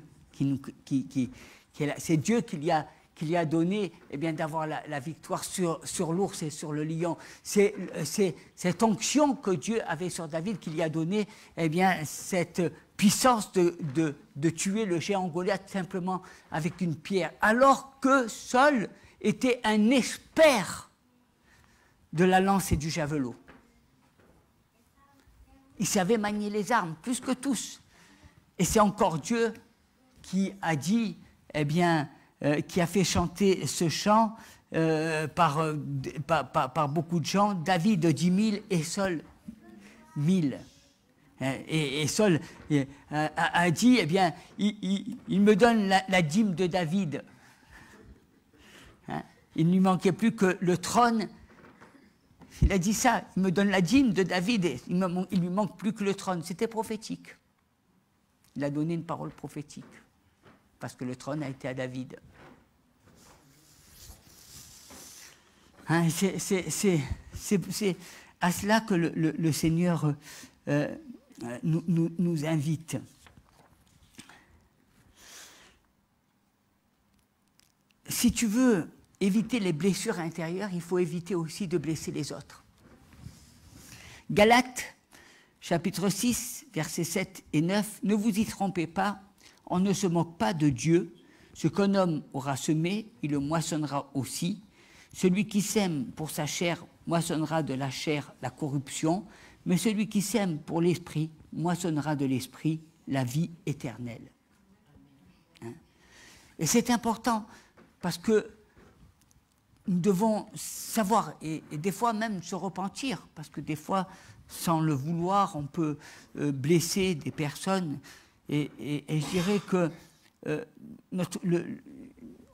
c'est Dieu qui lui a donné, eh bien, d'avoir la victoire sur l'ours et sur le lion. C'est cette onction que Dieu avait sur David qui lui a donné, eh bien, cette puissance de tuer le géant Goliath simplement avec une pierre, alors que Saul était un expert de la lance et du javelot. Il savait manier les armes, plus que tous. Et c'est encore Dieu qui a dit, eh bien, qui a fait chanter ce chant par beaucoup de gens, David 10 000 et Saul 1000. Et Saul a dit, eh bien, il me donne la dîme de David. Hein? Il ne lui manquait plus que le trône. Il a dit ça, il me donne la dîme de David, et il ne lui manque plus que le trône. C'était prophétique. Il a donné une parole prophétique, parce que le trône a été à David. Hein, c'est à cela que le Seigneur nous invite. Si tu veux éviter les blessures intérieures, il faut éviter aussi de blesser les autres. Galates, chapitre 6, versets 7 et 9, « Ne vous y trompez pas, on ne se moque pas de Dieu. Ce qu'un homme aura semé, il le moissonnera aussi. Celui qui sème pour sa chair moissonnera de la chair la corruption, mais celui qui sème pour l'esprit moissonnera de l'esprit la vie éternelle. » Hein? Et c'est important, parce que nous devons savoir, et des fois même se repentir, parce que des fois, sans le vouloir, on peut blesser des personnes. Et je dirais que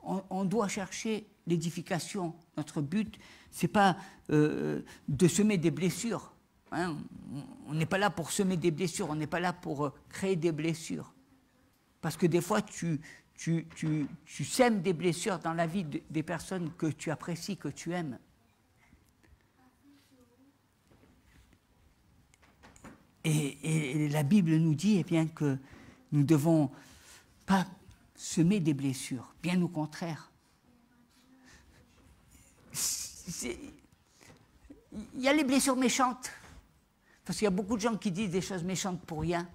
on doit chercher l'édification. Notre but, ce n'est pas de semer des blessures. Hein. On n'est pas là pour semer des blessures, on n'est pas là pour créer des blessures. Parce que des fois, tu sèmes des blessures dans la vie des personnes que tu apprécies, que tu aimes. Et la Bible nous dit, eh bien, que nous ne devons pas semer des blessures, bien au contraire. Il y a les blessures méchantes, parce qu'il y a beaucoup de gens qui disent des choses méchantes pour rien.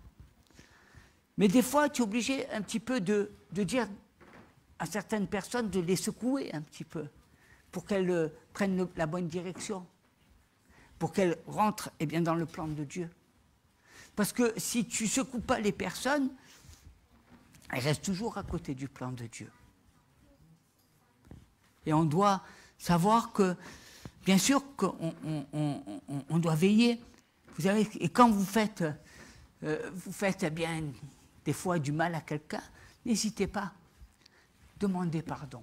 Mais des fois, tu es obligé un petit peu de dire à certaines personnes, de les secouer un petit peu, pour qu'elles prennent la bonne direction, pour qu'elles rentrent, eh bien, dans le plan de Dieu. Parce que si tu ne secoues pas les personnes, elles restent toujours à côté du plan de Dieu. Et on doit savoir que, bien sûr, qu'on doit veiller. Vous savez, et quand vous faites eh bien, des fois du mal à quelqu'un, n'hésitez pas, demandez pardon.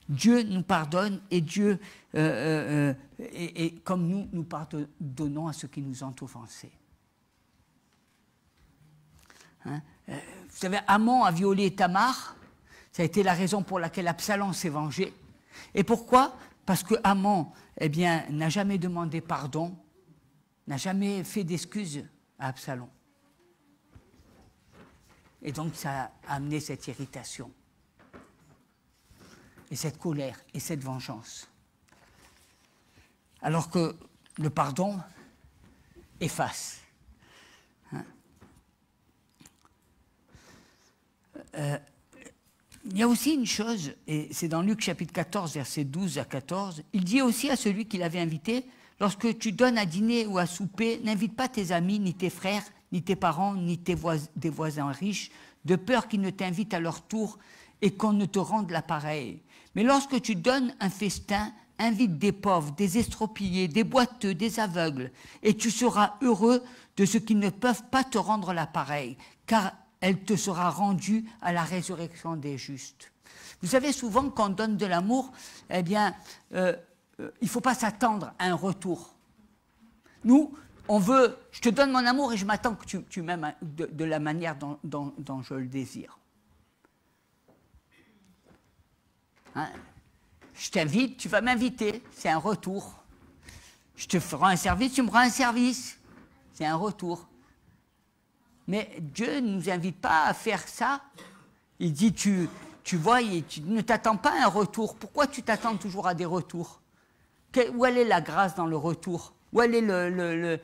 Dieu nous pardonne et Dieu, et comme nous pardonnons à ceux qui nous ont offensés. Hein? Vous savez, Amon a violé Tamar, ça a été la raison pour laquelle Absalom s'est vengé. Et pourquoi? Parce que Amon, eh bien, n'a jamais demandé pardon, n'a jamais fait d'excuses à Absalom. Et donc ça a amené cette irritation, et cette colère, et cette vengeance. Alors que le pardon efface. Hein? Il y a aussi une chose, et c'est dans Luc chapitre 14, versets 12 à 14, il dit aussi à celui qui l'avait invité, « Lorsque tu donnes à dîner ou à souper, n'invite pas tes amis, ni tes frères, ni tes parents, ni des voisins riches, de peur qu'ils ne t'invitent à leur tour et qu'on ne te rende l'appareil. Mais lorsque tu donnes un festin, invite des pauvres, des estropiés, des boiteux, des aveugles, et tu seras heureux de ceux qui ne peuvent pas te rendre l'appareil, car elle te sera rendue à la résurrection des justes. Vous savez, souvent, quand on donne de l'amour, eh bien, il ne faut pas s'attendre à un retour. Nous, on veut, je te donne mon amour et je m'attends que tu m'aimes de la manière dont je le désire. Hein? Je t'invite, tu vas m'inviter, c'est un retour. Je te ferai un service, tu me rends un service, c'est un retour. Mais Dieu ne nous invite pas à faire ça. Il dit, tu vois, tu ne t'attends pas à un retour. Pourquoi tu t'attends toujours à des retours? Où elle est la grâce dans le retour? Où elle est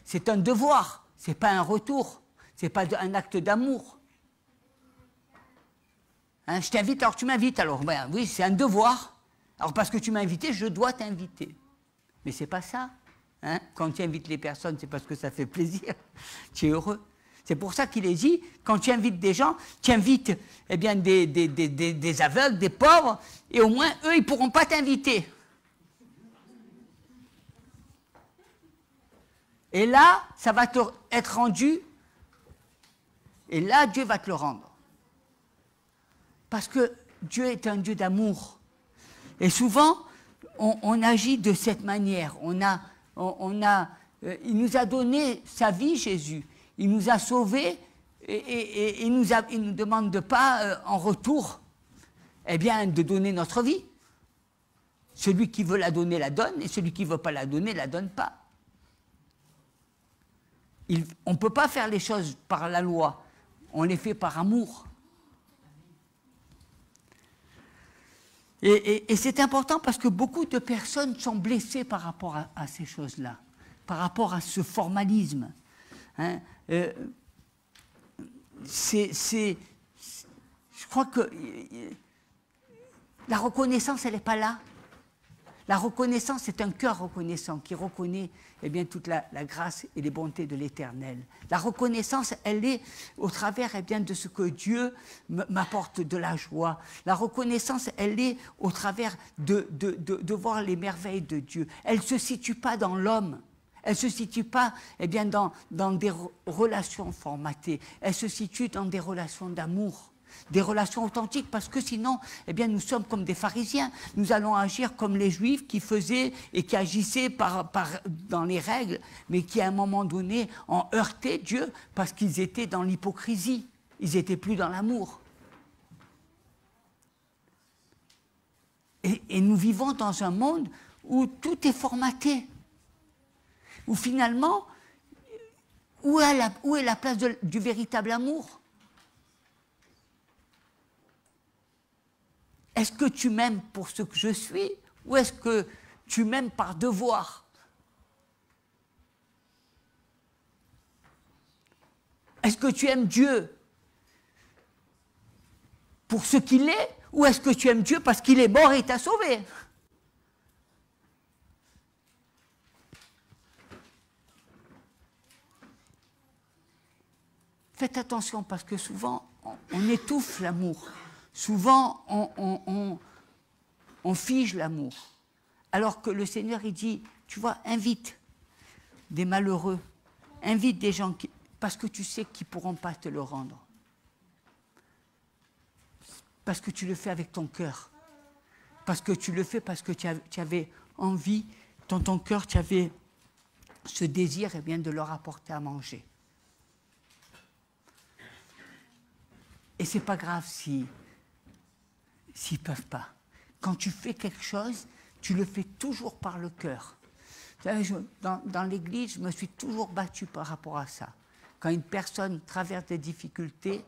c'est un devoir, c'est pas un retour, c'est pas un acte d'amour. Hein, je t'invite, alors tu m'invites, alors ben, oui, c'est un devoir. Alors parce que tu m'as invité, je dois t'inviter. Mais c'est pas ça. Hein? Quand tu invites les personnes, c'est parce que ça fait plaisir. Tu es heureux. C'est pour ça qu'il est dit, quand tu invites des gens, tu invites eh bien, des aveugles, des pauvres, et au moins, eux, ils ne pourront pas t'inviter. Et là, ça va être rendu, et là, Dieu va te le rendre. Parce que Dieu est un Dieu d'amour. Et souvent, on agit de cette manière. Il nous a donné sa vie, Jésus. Il nous a sauvés et il nous demande de pas, en retour, eh bien, de donner notre vie. Celui qui veut la donner, la donne, et celui qui ne veut pas la donner, la donne pas. On ne peut pas faire les choses par la loi. On les fait par amour. Et c'est important parce que beaucoup de personnes sont blessées par rapport à ces choses-là, par rapport à ce formalisme. Hein. Je crois que la reconnaissance, elle n'est pas là. La reconnaissance, c'est un cœur reconnaissant qui reconnaît eh bien, toute la grâce et les bontés de l'Éternel. La reconnaissance, elle est au travers eh bien, de ce que Dieu m'apporte de la joie. La reconnaissance, elle est au travers de voir les merveilles de Dieu. Elle ne se situe pas dans l'homme. Elle ne se situe pas eh bien, dans des relations formatées. Elle se situe dans des relations d'amour. Des relations authentiques, parce que sinon, eh bien, nous sommes comme des pharisiens. Nous allons agir comme les Juifs qui faisaient et qui agissaient dans les règles, mais qui, à un moment donné, ont heurté Dieu parce qu'ils étaient dans l'hypocrisie. Ils n'étaient plus dans l'amour. Et nous vivons dans un monde où tout est formaté. Où finalement, où est la place du véritable amour ? Est-ce que tu m'aimes pour ce que je suis ou est-ce que tu m'aimes par devoir? Est-ce que tu aimes Dieu pour ce qu'il est ou est-ce que tu aimes Dieu parce qu'il est mort et t'a sauvé? Faites attention parce que souvent on étouffe l'amour. Souvent, on fige l'amour. Alors que le Seigneur, il dit, tu vois, invite des malheureux, invite des gens parce que tu sais qu'ils ne pourront pas te le rendre. Parce que tu le fais avec ton cœur. Parce que tu le fais parce que tu avais envie, dans ton cœur, tu avais ce désir eh bien, de leur apporter à manger. Et ce n'est pas grave s'ils ne peuvent pas. Quand tu fais quelque chose, tu le fais toujours par le cœur. Vous savez, dans l'Église, je me suis toujours battu par rapport à ça. Quand une personne traverse des difficultés,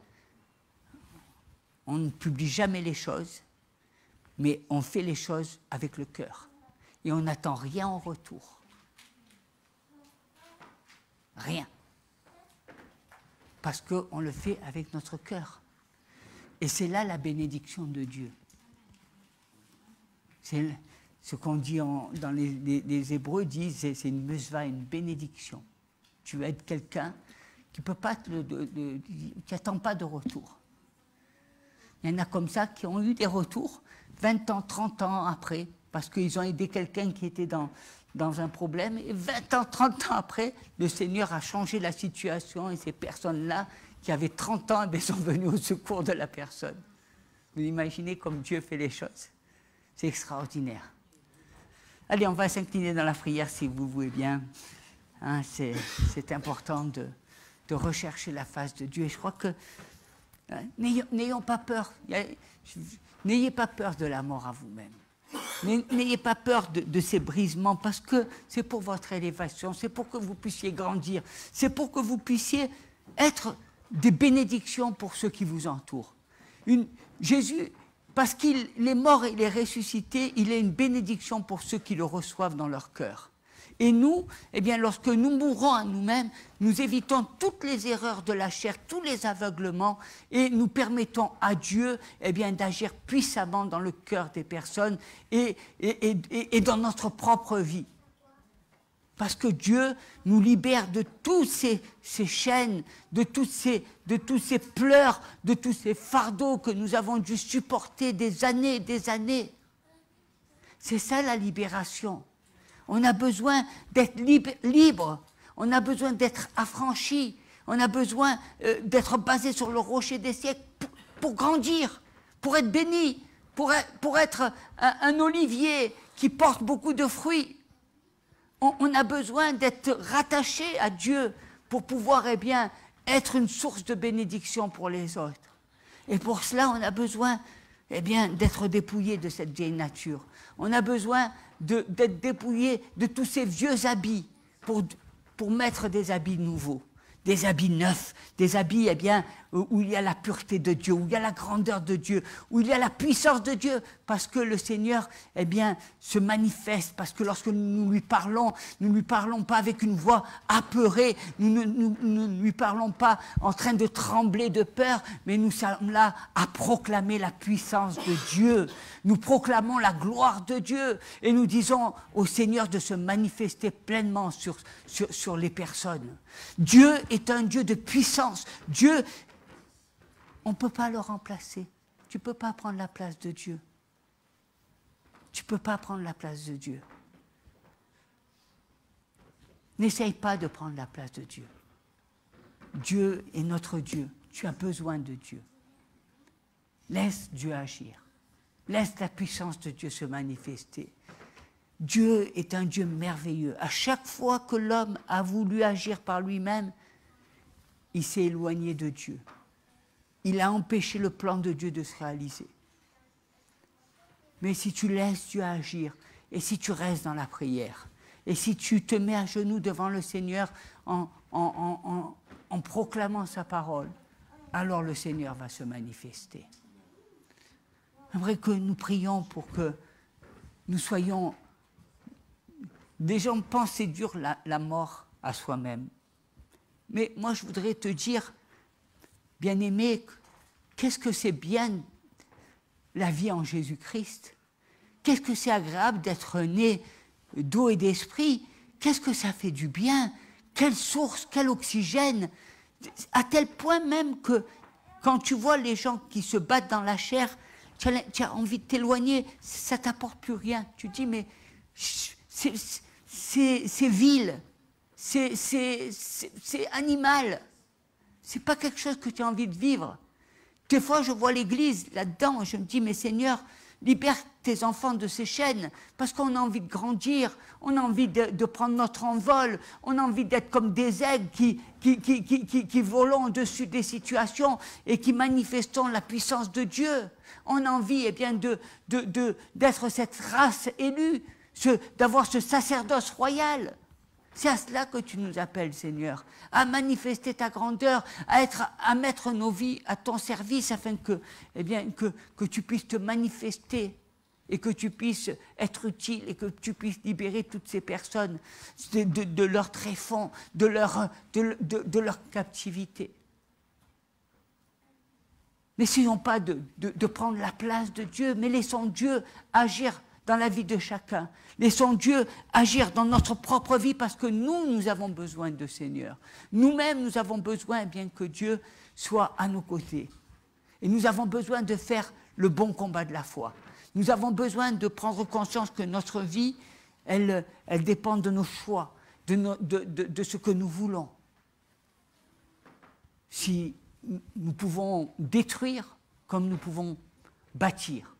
on ne publie jamais les choses, mais on fait les choses avec le cœur. Et on n'attend rien en retour. Rien. Parce qu'on le fait avec notre cœur. Et c'est là la bénédiction de Dieu. C'est ce qu'on dit dans les Hébreux disent, c'est une mesva, une bénédiction. Tu aides quelqu'un qui peut pas qui n'attend pas de retour. Il y en a comme ça qui ont eu des retours 20 ans, 30 ans après, parce qu'ils ont aidé quelqu'un qui était dans dans un problème, et 20 ans, 30 ans après, le Seigneur a changé la situation, et ces personnes-là, qui avaient 30 ans, eh sont venues au secours de la personne. Vous imaginez comme Dieu fait les choses. C'est extraordinaire. Allez, on va s'incliner dans la prière si vous voulez bien. Hein, c'est important de rechercher la face de Dieu. Et je crois que n'ayons pas peur. N'ayez pas peur de la mort à vous-même. N'ayez pas peur de ces brisements, parce que c'est pour votre élévation, c'est pour que vous puissiez grandir, c'est pour que vous puissiez être des bénédictions pour ceux qui vous entourent. Jésus, parce qu'il est mort et il est ressuscité, il est une bénédiction pour ceux qui le reçoivent dans leur cœur. Et nous, eh bien, lorsque nous mourrons à nous-mêmes, nous évitons toutes les erreurs de la chair, tous les aveuglements, et nous permettons à Dieu, eh bien, d'agir puissamment dans le cœur des personnes et dans notre propre vie. Parce que Dieu nous libère de toutes ces chaînes, de tous ces pleurs, de tous ces fardeaux que nous avons dû supporter des années et des années. C'est ça la libération. On a besoin d'être libre, on a besoin d'être affranchi, on a besoin d'être basé sur le rocher des siècles pour grandir, pour être béni, pour être un olivier qui porte beaucoup de fruits. On a besoin d'être rattaché à Dieu pour pouvoir, eh bien, être une source de bénédiction pour les autres. Et pour cela, on a besoin, eh bien, d'être dépouillé de cette vieille nature. On a besoin d'être dépouillé de tous ces vieux habits pour mettre des habits nouveaux, des habits neufs, des habits, eh bien, où il y a la pureté de Dieu, où il y a la grandeur de Dieu, où il y a la puissance de Dieu, parce que le Seigneur, eh bien, se manifeste, parce que lorsque nous lui parlons pas avec une voix apeurée, nous ne lui parlons pas en train de trembler de peur, mais nous sommes là à proclamer la puissance de Dieu. Nous proclamons la gloire de Dieu et nous disons au Seigneur de se manifester pleinement sur les personnes. Dieu est un Dieu de puissance. Dieu, on ne peut pas le remplacer. Tu ne peux pas prendre la place de Dieu. Tu ne peux pas prendre la place de Dieu. N'essaye pas de prendre la place de Dieu. Dieu est notre Dieu. Tu as besoin de Dieu. Laisse Dieu agir. Laisse la puissance de Dieu se manifester. Dieu est un Dieu merveilleux. À chaque fois que l'homme a voulu agir par lui-même, il s'est éloigné de Dieu. Il a empêché le plan de Dieu de se réaliser. Mais si tu laisses Dieu agir, et si tu restes dans la prière, et si tu te mets à genoux devant le Seigneur en proclamant sa parole, alors le Seigneur va se manifester. J'aimerais que nous prions pour que nous soyons... Des gens pensent c'est dur la mort à soi-même. Mais moi je voudrais te dire, bien-aimé, qu'est-ce que c'est bien la vie en Jésus-Christ? Qu'est-ce que c'est agréable d'être né d'eau et d'esprit? Qu'est-ce que ça fait du bien? Quelle source, quel oxygène? À tel point même que quand tu vois les gens qui se battent dans la chair, tu as envie de t'éloigner, ça ne t'apporte plus rien. Tu te dis, mais c'est vil, c'est animal. Ce n'est pas quelque chose que tu as envie de vivre. Des fois, je vois l'Église là-dedans, je me dis, mais Seigneur, libère tes enfants de ces chaînes, parce qu'on a envie de grandir, on a envie de prendre notre envol, on a envie d'être comme des aigles qui volent au-dessus des situations et qui manifestons la puissance de Dieu. On a envie, eh bien, d'être cette race élue, d'avoir ce sacerdoce royal. C'est à cela que tu nous appelles, Seigneur, à manifester ta grandeur, à mettre nos vies à ton service afin que, eh bien, que tu puisses te manifester et que tu puisses être utile et que tu puisses libérer toutes ces personnes de leur tréfonds, de leur captivité. N'essayons pas de prendre la place de Dieu, mais laissons Dieu agir dans la vie de chacun. Laissons Dieu agir dans notre propre vie parce que nous avons besoin de Seigneur. Nous-mêmes, nous avons besoin, bien que Dieu soit à nos côtés. Et nous avons besoin de faire le bon combat de la foi. Nous avons besoin de prendre conscience que notre vie, elles dépendent de nos choix, de ce que nous voulons. Si nous pouvons détruire comme nous pouvons bâtir.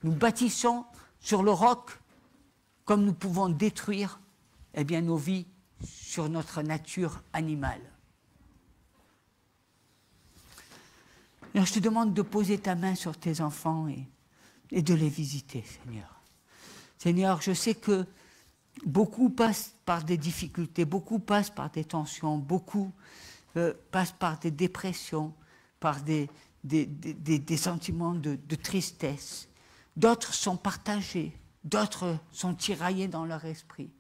Nous bâtissons sur le roc comme nous pouvons détruire eh bien, nos vies sur notre nature animale. Alors je te demande de poser ta main sur tes enfants et de les visiter, Seigneur. Seigneur, je sais que beaucoup passent par des difficultés, beaucoup passent par des tensions, beaucoup passent par des dépressions, par des sentiments de tristesse. D'autres sont partagés, d'autres sont tiraillés dans leur esprit.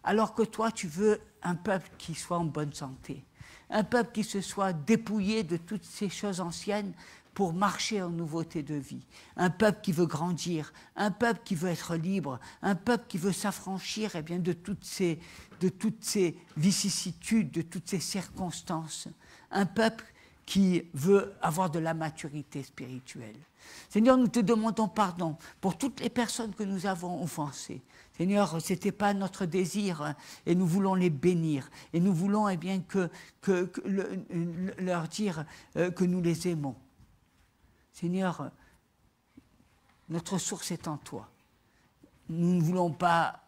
Alors que toi, tu veux un peuple qui soit en bonne santé, un peuple qui se soit dépouillé de toutes ces choses anciennes pour marcher en nouveauté de vie, un peuple qui veut grandir, un peuple qui veut être libre, un peuple qui veut s'affranchir eh bien, de toutes ces vicissitudes, de toutes ces circonstances, un peuple qui veut avoir de la maturité spirituelle. Seigneur, nous te demandons pardon pour toutes les personnes que nous avons offensées. Seigneur, ce n'était pas notre désir et nous voulons les bénir. Et nous voulons eh bien, leur dire que nous les aimons. Seigneur, notre source est en toi. Nous ne voulons pas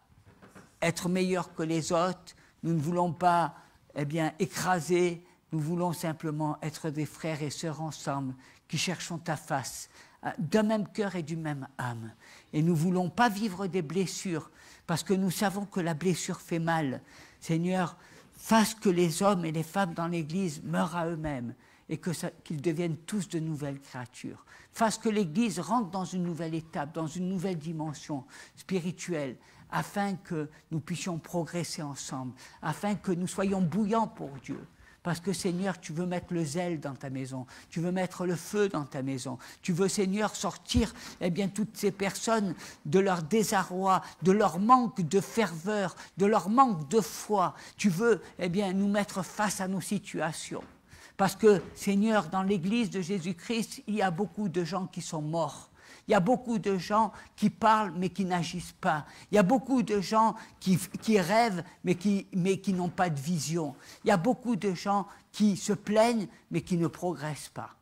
être meilleurs que les autres. Nous ne voulons pas eh bien, écraser. Nous voulons simplement être des frères et sœurs ensemble qui cherchons ta face, d'un même cœur et d'une même âme. Et nous ne voulons pas vivre des blessures, parce que nous savons que la blessure fait mal. Seigneur, fasse que les hommes et les femmes dans l'Église meurent à eux-mêmes et qu'ils deviennent tous de nouvelles créatures. Fasse que l'Église rentre dans une nouvelle étape, dans une nouvelle dimension spirituelle, afin que nous puissions progresser ensemble, afin que nous soyons bouillants pour Dieu. Parce que, Seigneur, tu veux mettre le zèle dans ta maison, tu veux mettre le feu dans ta maison, tu veux, Seigneur, sortir eh bien, toutes ces personnes de leur désarroi, de leur manque de ferveur, de leur manque de foi. Tu veux eh bien, nous mettre face à nos situations. Parce que, Seigneur, dans l'Église de Jésus-Christ, il y a beaucoup de gens qui sont morts. Il y a beaucoup de gens qui parlent mais qui n'agissent pas. Il y a beaucoup de gens qui rêvent mais qui n'ont pas de vision. Il y a beaucoup de gens qui se plaignent mais qui ne progressent pas.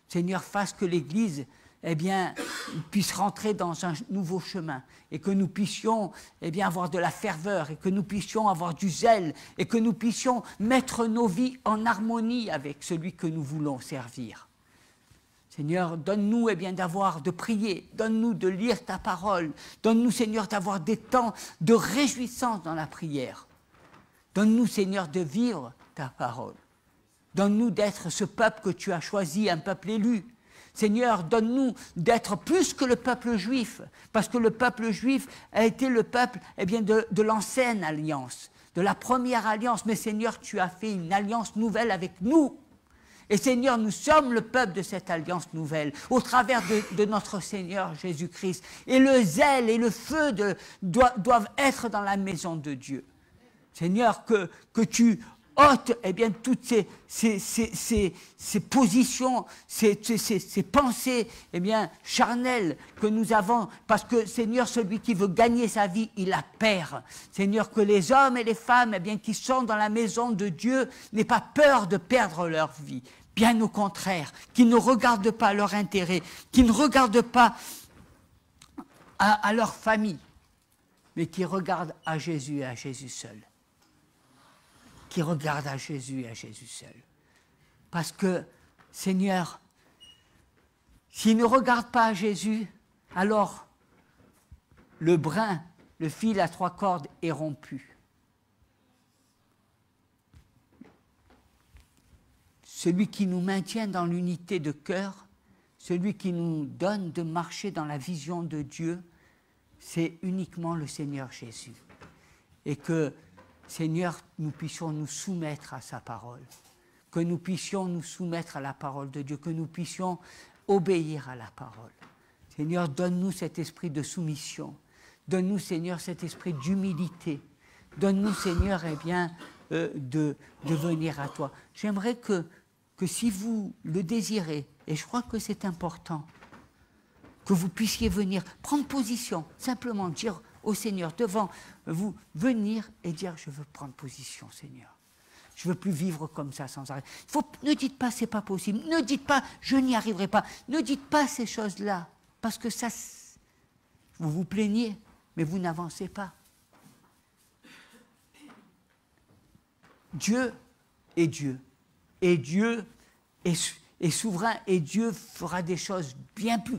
Seigneur, fasse que l'Église eh bien, puisse rentrer dans un nouveau chemin et que nous puissions eh bien, avoir de la ferveur et que nous puissions avoir du zèle et que nous puissions mettre nos vies en harmonie avec celui que nous voulons servir. Seigneur, donne-nous eh bien, de prier, donne-nous de lire ta parole, donne-nous, Seigneur, d'avoir des temps de réjouissance dans la prière. Donne-nous, Seigneur, de vivre ta parole. Donne-nous d'être ce peuple que tu as choisi, un peuple élu. Seigneur, donne-nous d'être plus que le peuple juif, parce que le peuple juif a été le peuple eh bien, de l'ancienne alliance, de la première alliance. Mais Seigneur, tu as fait une alliance nouvelle avec nous. Et Seigneur, nous sommes le peuple de cette alliance nouvelle, au travers de notre Seigneur Jésus-Christ. Et le zèle et le feu doivent être dans la maison de Dieu. Seigneur, que tu ôtes eh bien, toutes ces positions, ces pensées eh bien, charnelles que nous avons, parce que Seigneur, celui qui veut gagner sa vie, il la perd. Seigneur, que les hommes et les femmes eh bien, qui sont dans la maison de Dieu n'aient pas peur de perdre leur vie. Bien au contraire, qu'ils ne regardent pas leur intérêt, qu'ils ne regardent pas à leur famille, mais qu'ils regardent à Jésus et à Jésus seul. Qui regarde à Jésus et à Jésus seul. Parce que, Seigneur, s'ils ne regardent pas à Jésus, alors le brin, le fil à 3 cordes est rompu. Celui qui nous maintient dans l'unité de cœur, celui qui nous donne de marcher dans la vision de Dieu, c'est uniquement le Seigneur Jésus. Et que, Seigneur, nous puissions nous soumettre à sa parole, que nous puissions nous soumettre à la parole de Dieu, que nous puissions obéir à la parole. Seigneur, donne-nous cet esprit de soumission, donne-nous, Seigneur, cet esprit d'humilité, donne-nous, Seigneur, eh bien, de venir à toi. J'aimerais que si vous le désirez, et je crois que c'est important, que vous puissiez venir prendre position, simplement dire au Seigneur, devant vous, venir et dire, je veux prendre position, Seigneur. Je ne veux plus vivre comme ça sans arrêt. Ne dites pas, c'est pas possible. Ne dites pas, je n'y arriverai pas. Ne dites pas ces choses-là, parce que ça, vous vous plaignez, mais vous n'avancez pas. Dieu est Dieu. Et Dieu est souverain, et Dieu fera des choses bien plus